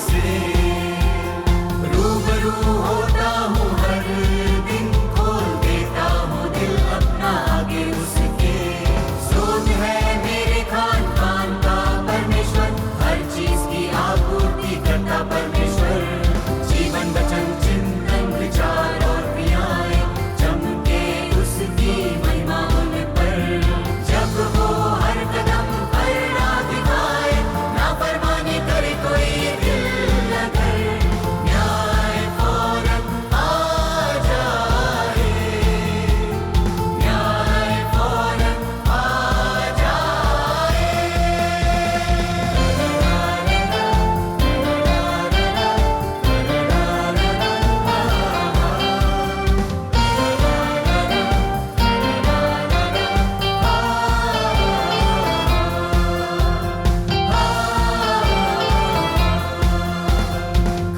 से रूबरू होता हूँ हर दिन, खोल देता हूँ दिल अपना आगे उसके। स्रोत है मेरे खान पान का परमेश्वर, हर चीज की आपूर्ति करता परमेश्वर। जीवन वचन चिंतन विचार और क्रियाएं चमके उसकी महिमा उन पर। जब वो हर कदम पर राह दिखाए, नाफरमानी करे कोई दिल अगर, न्याय फौरन आ जाए, न्याय फौरन आ जाए।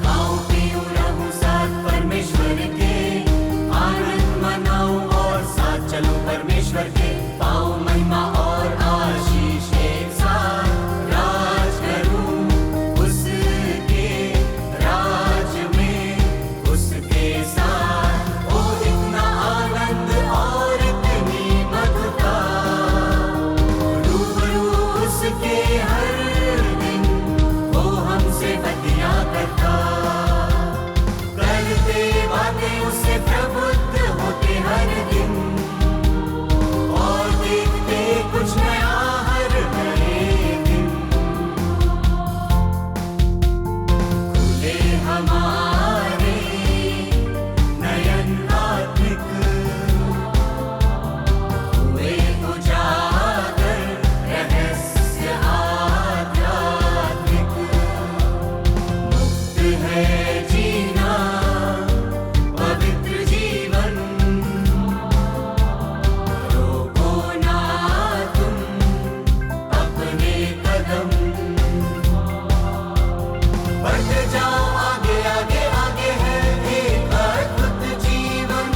खाऊं पीऊं रहूं साथ परमेश्वर के, आनंद मनाऊं और साथ चलूं परमेश्वर के। पाऊं महिमा और आशीष एक साथ, राज करूं उसके राज में उसके साथ। ओ इतना आनंद और इतनी मधुरता, रूबरू उसके हर दिन, वो हमसे बतिया करता। करते बातें उससे प्रबुद्ध होते हर दिन, और देखते कुछ नया हर नए दिन। खुले हमारे नयन आत्मिक, हुए उजागर रहस्य आध्यात्मिक। मुक्त है जीना पवित्र जीवन, रोको ना तुम अपने कदम। बढ़ते जाओ आगे आगे आगे है एक अद्भुत जीवन।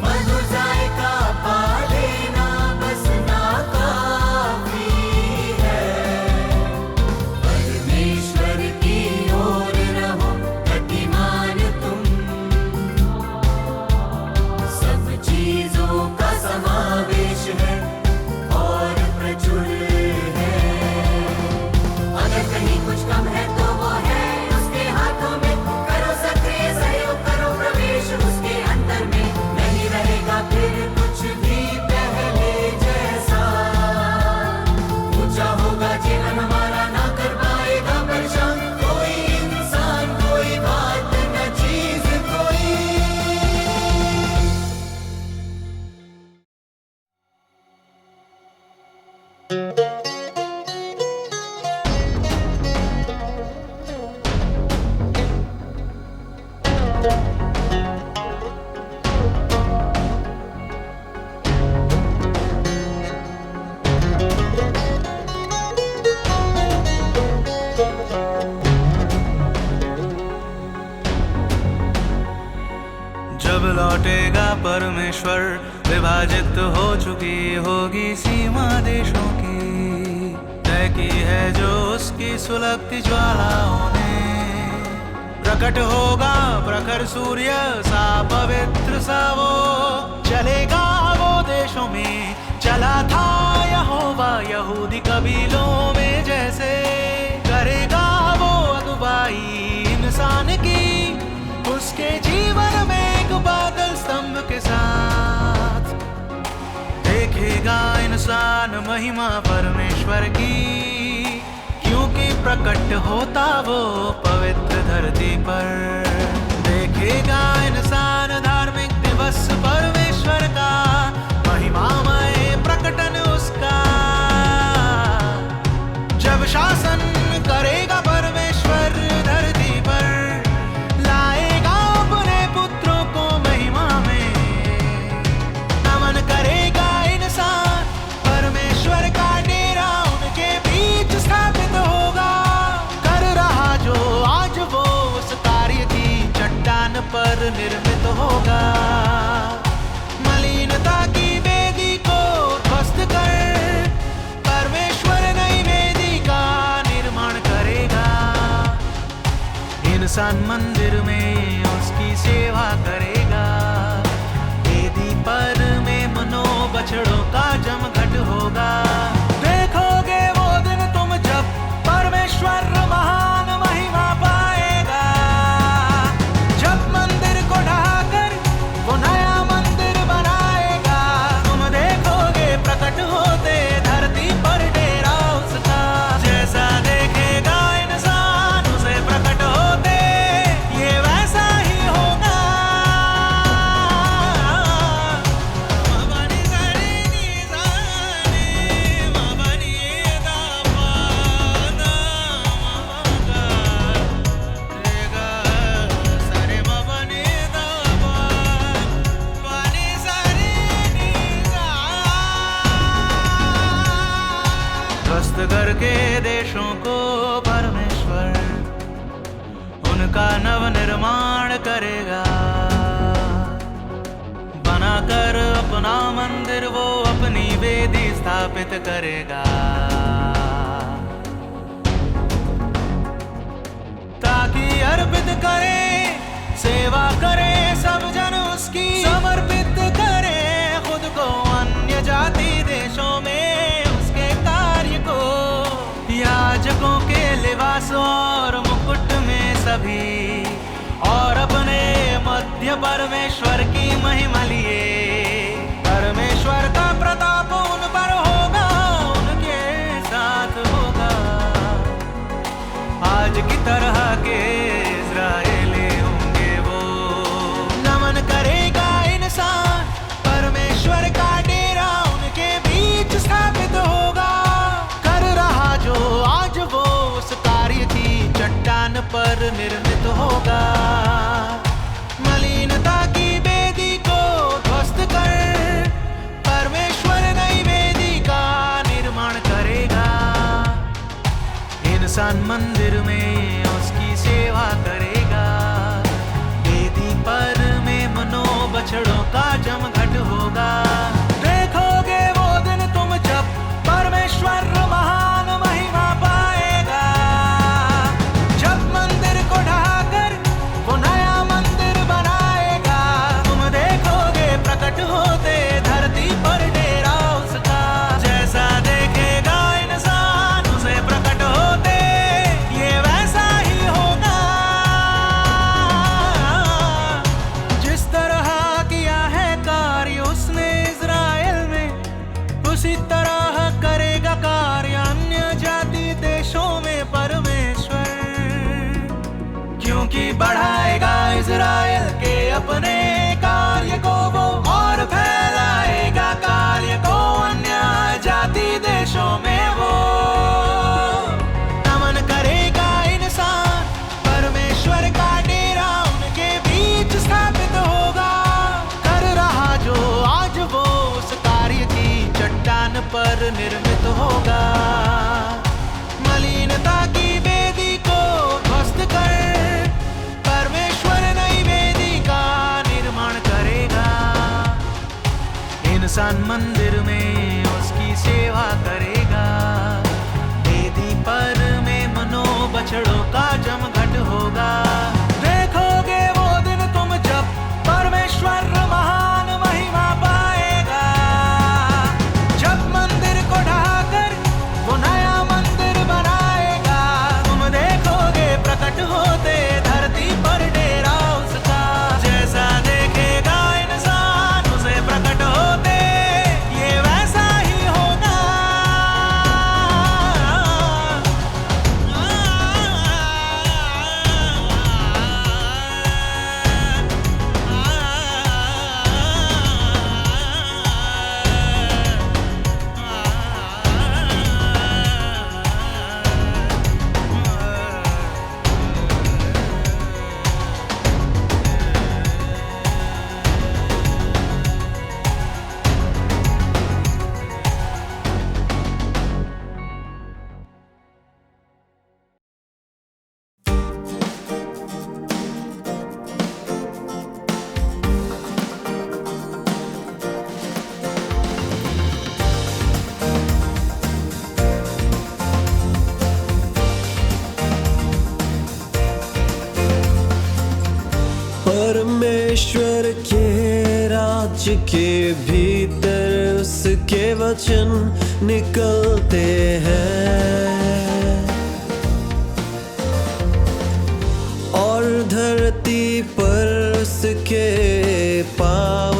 मधुर जायका पा लेना बस ना काफी है। परमेश्वर की ओर रहो गतिमान तुम, सब चीजों का समावेश है और प्रचुर है। अगर कहीं कुछ कम है तो वो है उसके हाथों में। करो सक्रिय सहयोग, करो प्रवेश उसके अंतर में। नहीं रहेगा फिर कुछ भी पहले जैसा। ऊंचा होगा जीवन हमारा, ना कर पाएगा परेशान कोई इंसान, कोई बात न चीज कोई। जब लौटेगा परमेश्वर, विभाजित हो चुकी होगी सीमा देशों की। तय की है जो उसकी सुलगती ज्वालाओं ने। प्रकट होगा प्रखर सूर्य सा पवित्र सा वो, चलेगा वो देशों में चला था यहोवा यहूदी कबीलों में जैसे। करेगा वो अगुवाई इंसान की, उसके जीवन में एक बादल स्तंभ के साथ। देखेगा इंसान महिमा परमेश्वर की, क्योंकि प्रकट होता वो पवित्र धरती पर। देखेगा इंसान धार्मिक दिवस परमेश्वर का, महिमामय प्रकटन उसका। जब शासन करेगा परमेश्वर धरती पर, लाएगा अपने पुत्रों को महिमा में। नमन करेगा इंसान, परमेश्वर का डेरा उनके बीच स्थापित होगा। कर रहा जो आज वो उस कार्य की चट्टान पर निर्मित होगा। मलिनता की वेदी को ध्वस्त कर परमेश्वर नई वेदी का निर्माण करे। इंसान मंदिर में उसकी सेवा करेगा। वेदी पर में मनो बछड़ों का जमघट होगा। देखोगे वो दिन तुम जब परमेश्वर महान महिमा पाएगा। जब मंदिर को ढाकर वो नया मंदिर बनाएगा। तुम देखोगे प्रकट होते धरती पर डेरा उसका। जैसा देखेगा इंसान उसे प्रकट होते, ये वैसा ही होगा। ध्वस्त करके देशों को परमेश्वर उनका नव निर्माण करेगा। बनाकर अपना मंदिर वो अपनी वेदी स्थापित करेगा। ताकि अर्पित करे, सेवा करे सब जन उसकी। समर्पित करे खुद को अन्य जाति देशों में उसके कार्य को। याजकों के लिबास और मुकुट में सभी, और अपने मध्य परमेश्वर की महिमा लिए। परमेश्वर का प्रताप उन पर होगा, उनके साथ होगा। आज की तरह के इज़राइली होंगे वो। नमन करेगा इंसान, परमेश्वर का डेरा उनके बीच स्थापित होगा। कर रहा जो आज वो उस कार्य की चट्टान पर निर्मित होगा। मलिनता की वेदी को ध्वस्त कर परमेश्वर नई वेदी का निर्माण करेगा। इंसान मंदिर में उसकी सेवा करेगा। वेदी पर में मनो बछड़ों का जमघट होगा। देखोगे वो दिन तुम जब परमेश्वर महान महिमा पाएगा। जब मंदिर को ढाकर वो नया मंदिर बनाएगा। तुम देखोगे प्रकट होते धरती पर डेरा उसका। जैसा देखेगा इंसान उसे प्रकट होते, ये वैसा ही होगा। जिस तरह किया है कार्य उसने इज़राइल में, उसी तरह करेगा कार्य अन्य जाति देशों में परमेश्वर। क्योंकि बढ़ाएगा इज़राइल के अपने कार्य को वो, और फैलाएगा कार्य को अन्य जाति देशों में वो। नमन करेगा इंसान, परमेश्वर का डेरा उनके बीच स्थापित होगा। कर रहा जो आज वो उस कार्य की चट्टान पर निर्मित होगा। मलिनता की वेदी को ध्वस्त कर परमेश्वर नई वेदी का निर्माण करेगा। इंसान मंदिर में उसकी सेवा करेगा। वेदी पर में मनो बछड़ों का जमघट होगा। देखोगे वो दिन तुम जब परमेश्वर महान महिमा पाएगा। जब मंदिर को ढाकर वो नया मंदिर बनाएगा। तुम देखोगे प्रकट होते धरती पर डेरा उसका। जैसा देखेगा इंसान उसे प्रकट होते, ये वैसा ही होगा। के भीतर उसके वचन निकलते हैं, और धरती पर उसके पाँव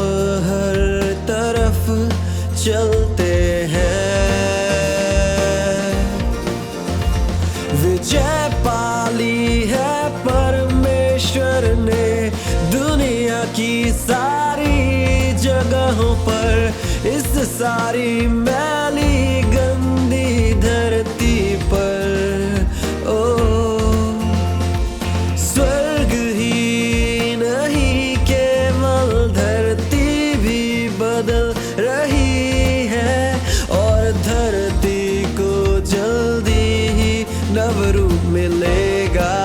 हर तरफ चलते हैं। विजय पाली है परमेश्वर ने दुनिया की सारी जगहों पर, इस सारी मैली गंदी धरती पर। ओ स्वर्ग ही नहीं केवल धरती भी बदल रही है, और धरती को जल्दी ही नव रूप मिलेगा।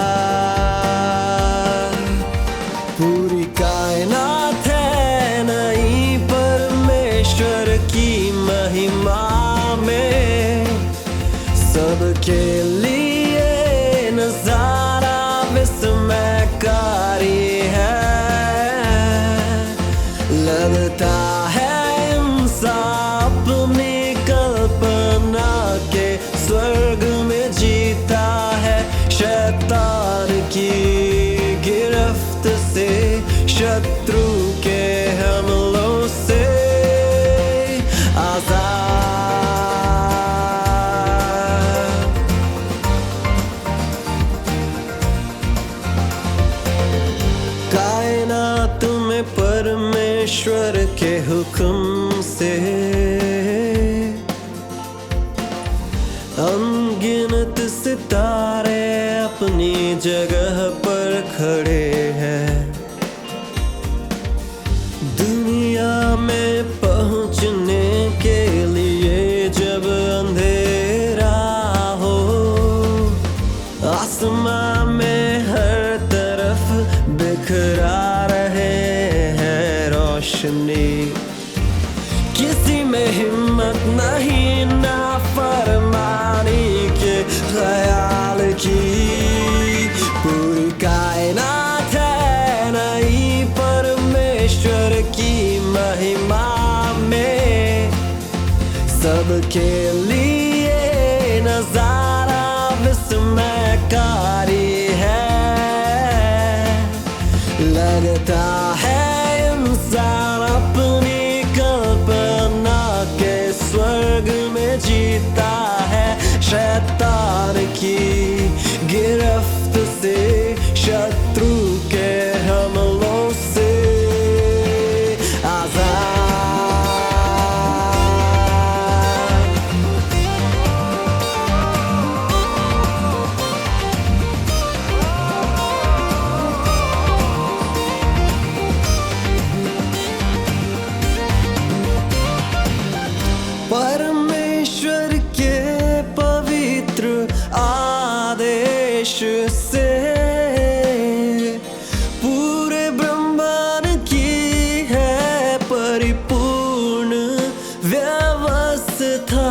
पूरी कायनात है नई परमेश्वर की महिमा में, सबके लिए नजारा विस्मयकारी है। लगता है इंसान अपनी कल्पना के स्वर्ग में जीता है, शैतान की गिरफ्त से, शत्रु के हमलों से आजाद। कायनात में परमेश्वर के हुक्म से अनगिनत सितारे अपनी जगह पर खड़े हैं। दुनिया में पहुंचने के लिए जब अंधेरा हो, आसमां में हर तरफ बिखरा रहे हैं रोशनी। किसी में हिम्मत नहीं नाफरमानी के ख्याल की। पूरी कायनात है नई परमेश्वर की महिमा में, सबके लिए नजारा विस्मयकारी है। लगता है इंसान अपनी कल्पना के स्वर्ग में जीता है, शैतान की गिरफ्त से, शत्रु के हमलों से आजाद। परमेश्वर के पवित्र आदेश से पूरे ब्रह्मांड की है परिपूर्ण व्यवस्था।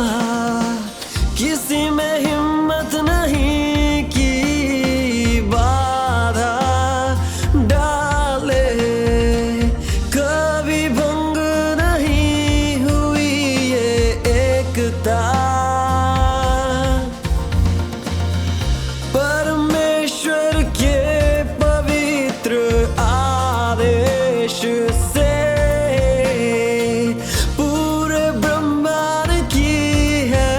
किसी में हिम्मत नहीं की बाधा डाले, कभी भंग नहीं हुई ये एकता। परमेश्वर के पवित्र आदेश से पूरे ब्रह्मांड की है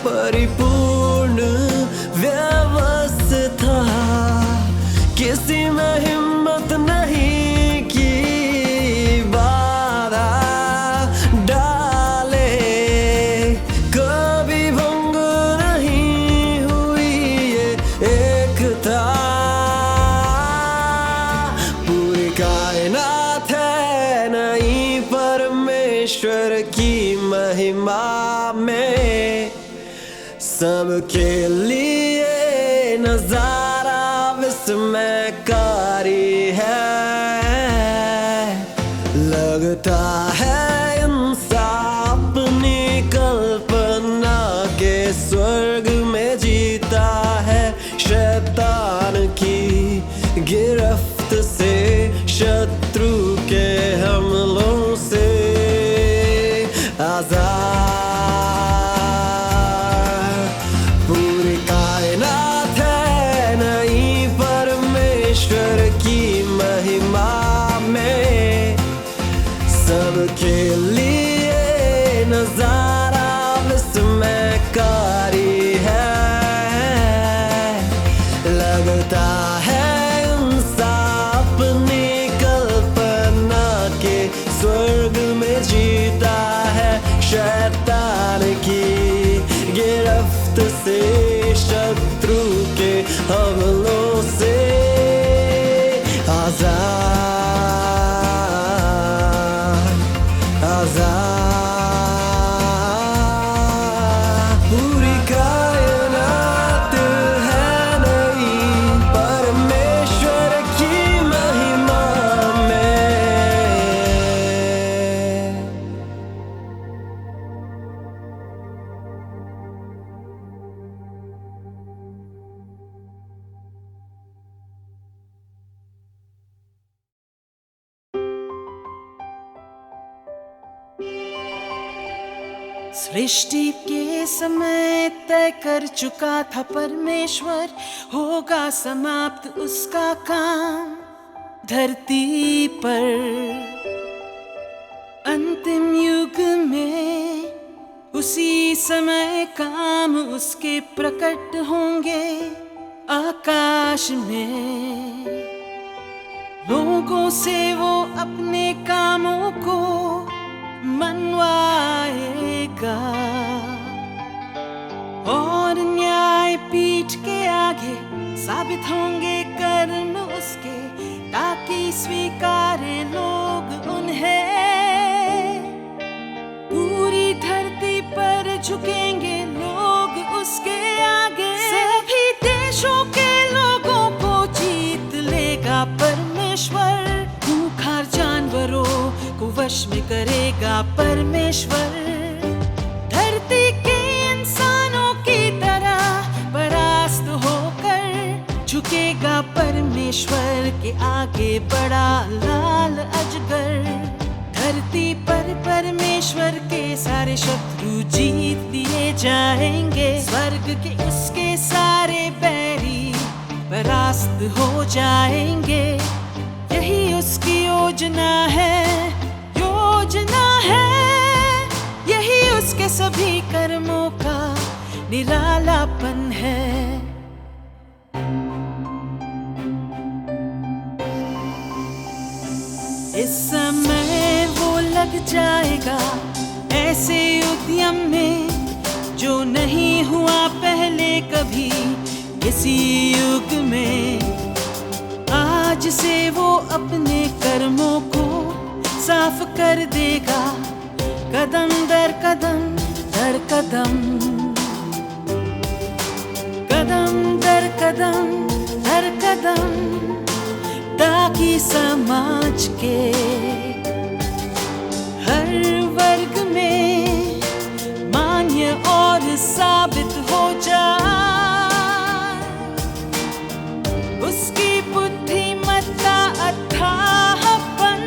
परिपूर्ण व्यवस्था। किसी में हिम्मत नहीं की बाधा डाले, कभी भंग नहीं हुई ये एकता। पूरी कायनात है नई परमेश्वर की महिमा में, सबके लिए नजारा विस्मयकारी है। लगता है इंसान अपनी कल्पना के स्वर्ग में जीता है, शैतान की गिरफ्त से, शत्रु के हमलों से लगता है इंसान अपनी कल्पना के स्वर्ग में जीता है, शैतान की गिरफ्त से, शत्रु के हमलों से आजाद, आजाद। पूरी कायनात है नई परमेश्वर की महिमा में। सृष्टि के समय तय कर चुका था परमेश्वर, होगा समाप्त उसका काम धरती पर। अंतिम युग में उसी समय काम उसके प्रकट होंगे आकाश में। लोगों से वो अपने कामों को मनवाएगा और न्याय पीठ के आगे साबित होंगे कर्म उसके, ताकि स्वीकारे लोग उन्हें। पूरी धरती पर झुकेंगे लोग उसके आगे। सभी देशों के लोगों को जीत लेगा परमेश्वर, खूंखार जानवरों को वश में करेगा परमेश्वर। धरती के इंसानों की तरह परास्त होकर झुकेगा परमेश्वर के आगे बड़ा लाल अजगर। धरती पर परमेश्वर के सारे शत्रु जीत दिए जाएंगे, स्वर्ग के उसके सारे बैरी परास्त हो जाएंगे। यही उसकी योजना है, योजना है, यही उसके सभी कर्मों का निरालापन है। इस समय वो लग जाएगा ऐसे उद्यम में जो नहीं हुआ पहले कभी किसी युग में। आज से वो अपने कर्मों को साफ कर देगा, कदम दर कदम दर कदम, कदम दर कदम दर कदम, ताकि समाज के हर वर्ग में मान्य और साबित हो जाए उसकी बुद्धिमत्ता अथाहपन।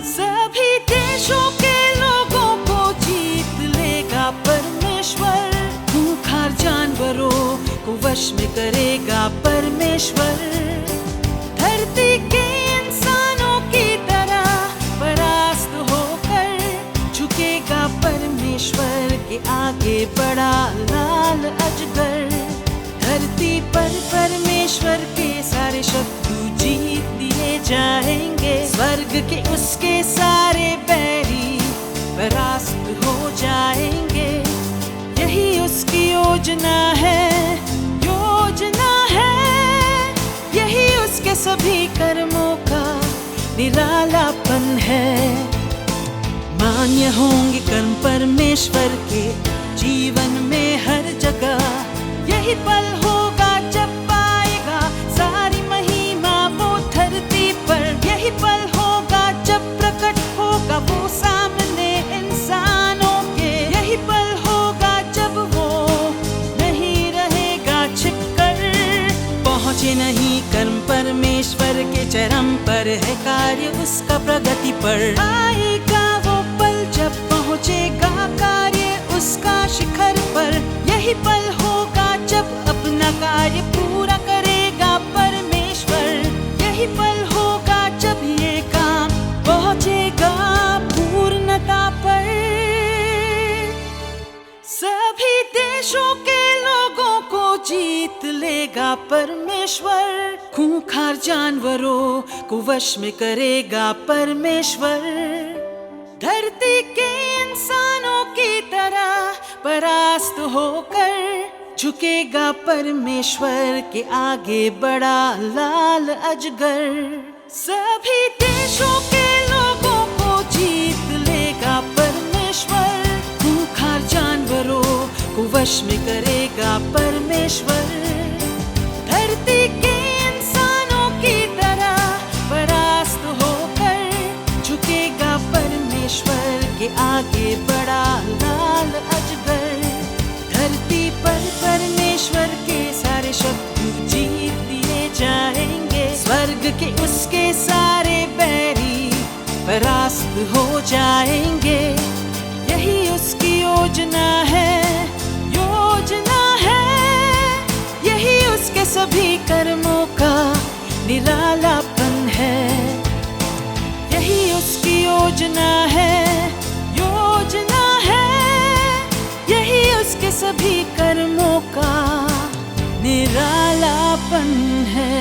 सभी देशों के लोगों को जीत लेगा परमेश्वर, खूंखार जानवरों को वश में करेगा परमेश्वर। धरती के इंसानों की तरह परास्त होकर झुकेगा परमेश्वर के आगे बड़ा लाल अजगर। धरती पर परमेश्वर के सारे शत्रु जीत दिए जाएंगे, स्वर्ग के उसके सारे बैरी परास्त हो जाएंगे। यही उसकी योजना है, योजना है, यही उसके सभी कर्मों का निरालापन है। मान्य होंगे कर्म परमेश्वर के जीवन में हर जगह। यही पल होगा जब पाएगा सारी महिमा वो धरती पर। यही पल होगा जब प्रकट होगा वो सामने इंसानों के। यही पल होगा जब वो नहीं रहेगा छिपकर। पहुँचे नहीं कर्म परमेश्वर के चरम पर, है कार्य उसका प्रगति पर। आएगा वो पल जब पहुँचेगा कार्य उसका शिखर पर। यही पल होगा जब अपना कार्य पूरा करेगा परमेश्वर। यही पल होगा जब ये काम पहुँचेगा पूर्णता पर। सभी देशों के लोगों को जीत लेगा करेगा परमेश्वर, खूंखार जानवरों को वश में करेगा परमेश्वर। धरती के इंसानों की तरह परास्त होकर झुकेगा परमेश्वर के आगे बड़ा लाल अजगर। सभी देशों के लोगों को जीत लेगा परमेश्वर, खूंखार जानवरों को वश में करेगा परमेश्वर। धरती के इंसानों की तरह परास्त होकर झुकेगा परमेश्वर के आगे बड़ा लाल अजगर। धरती पर परमेश्वर के सारे शत्रु जीत दिए जाएंगे, स्वर्ग के उसके सारे बैरी परास्त हो जाएंगे। यही उसकी योजना है, यही उसके सभी कर्मों का निरालापन है। यही उसकी योजना है, यही उसके सभी कर्मों का निरालापन है।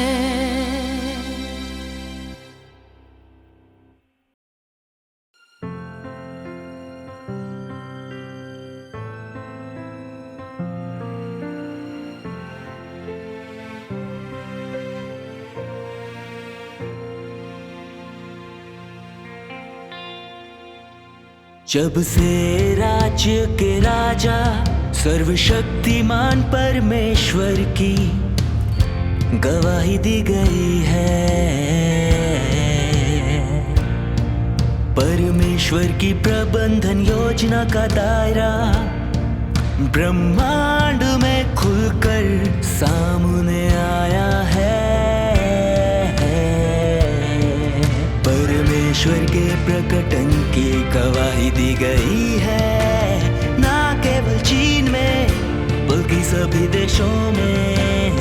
जब से राज्य के राजा सर्वशक्तिमान परमेश्वर की गवाही दी गई है, परमेश्वर की प्रबंधन योजना का दायरा ब्रह्मांड में खुलकर सामने आया है। परमेश्वर के प्रकटन की गवाही दी गई है, ना केवल चीन में बल्कि सभी देशों में।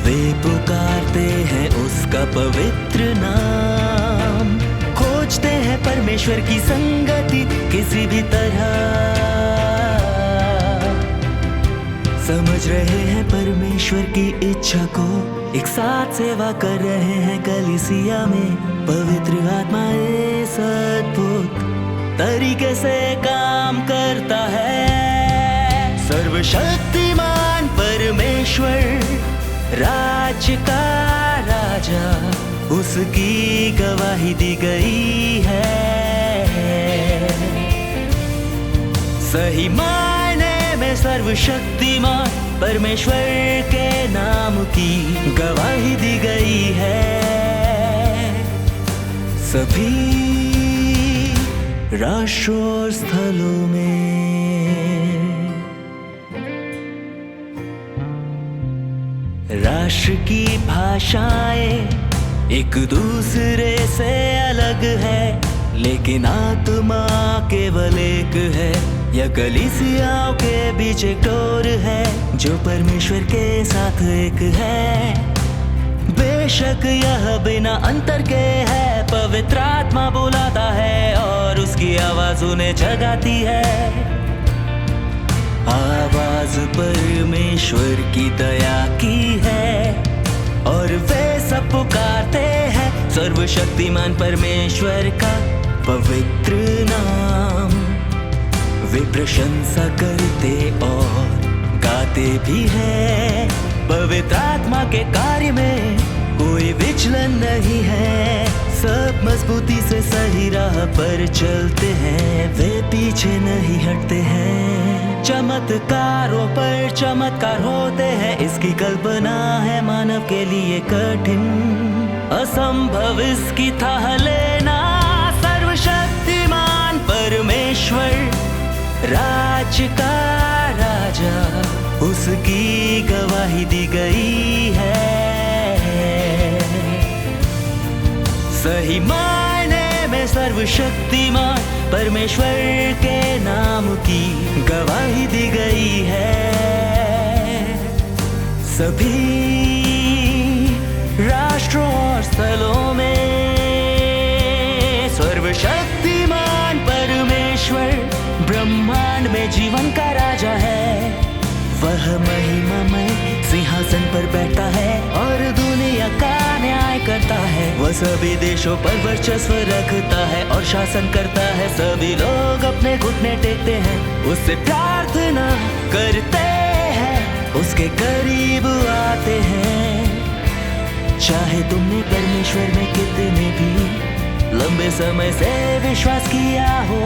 वे पुकारते हैं उसका पवित्र नाम, खोजते हैं परमेश्वर की संगति किसी भी तरह। समझ रहे हैं परमेश्वर की इच्छा को, एक साथ सेवा कर रहे हैं कलीसिया में। पवित्र आत्मा इस अद्भुत तरीके से काम करता है। सर्वशक्तिमान परमेश्वर राज्य का राजा, उसकी गवाही दी गई है। सही मायने में सर्वशक्तिमान परमेश्वर के नाम की गवाही दी गई है। सभी राष्ट्रों और स्थलों में। राष्ट्र की भाषाएं एक दूसरे से अलग है, लेकिन आत्मा केवल एक है। यह कलीसियाओं के बीच एक डोर है जो परमेश्वर के साथ एक है। बेशक यह बिना अंतर के है, पवित्र आत्मा बुलाता है और उसकी आवाज उन्हें जगाती है। आवाज परमेश्वर की दया की है और वे सब पुकारते हैं सर्वशक्तिमान परमेश्वर का पवित्र नाम। वे प्रशंसा करते और गाते भी हैं। पवित्र आत्मा के कार्य में कोई विचलन नहीं है। सब मजबूती से सही राह पर चलते हैं, वे पीछे नहीं हटते हैं। चमत्कारों पर चमत्कार होते हैं, इसकी कल्पना है मानव के लिए कठिन। असंभव इसकी थाह लेना। सर्वशक्तिमान परमेश्वर राज्य का राजा, उसकी गवाही दी गई है। सही मायने में सर्वशक्तिमान परमेश्वर के नाम की गवाही दी गई है। सभी राष्ट्रों और स्थलों में सर्वशक्तिमान परमेश्वर ब्रह्मांड में जीवन का राजा है। वह महिमामय सिंहासन पर बैठा है और दुनिया का न्याय करता है। वह सभी देशों पर वर्चस्व रखता है और शासन करता है। सभी लोग अपने घुटने टेकते हैं, उससे प्रार्थना करते हैं, उसके करीब आते हैं। चाहे तुमने परमेश्वर में कितने भी लंबे समय से विश्वास किया हो,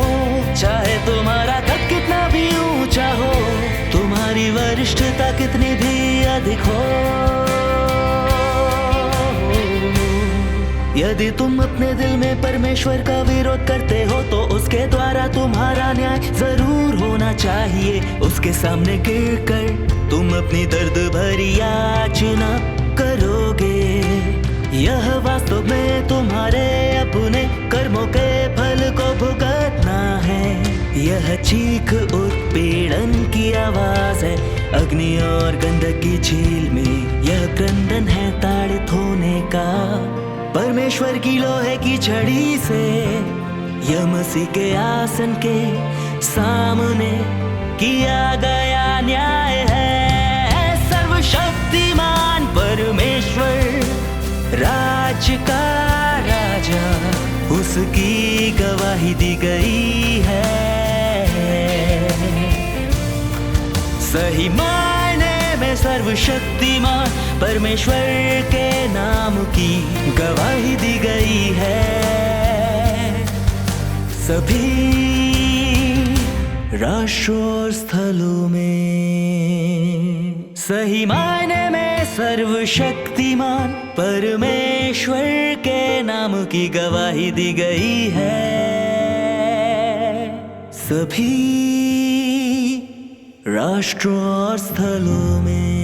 चाहे तुम्हारा कद कितना भी ऊंचा हो, तुम्हारी वरिष्ठता कितनी भी अधिक हो, यदि तुम अपने दिल में परमेश्वर का विरोध करते हो तो उसके द्वारा तुम्हारा न्याय जरूर होना चाहिए। उसके सामने गिरकर तुम अपनी दर्द भरी याचना करोगे। यह वास्तव में तुम्हारे अपने कर्मों के फल को भुगतना है। यह चीख उत्पीड़न की आवाज है अग्नि और गंधक की झील में। यह क्रंदन है ताड़ित होने का परमेश्वर की लोहे की छड़ी से। यह मसीह के आसन के सामने किया गया न्याय है। सर्वशक्तिमान परमेश्वर राज्य का राजा, उसकी गवाही दी गई है। सही मायने में सर्वशक्तिमान परमेश्वर के नाम की गवाही दी गई है। सभी राष्ट्रों और स्थलों में सही मायने में सर्वशक्तिमान परमेश्वर के नाम की गवाही दी गई है। सभी राष्ट्रों और स्थलों में।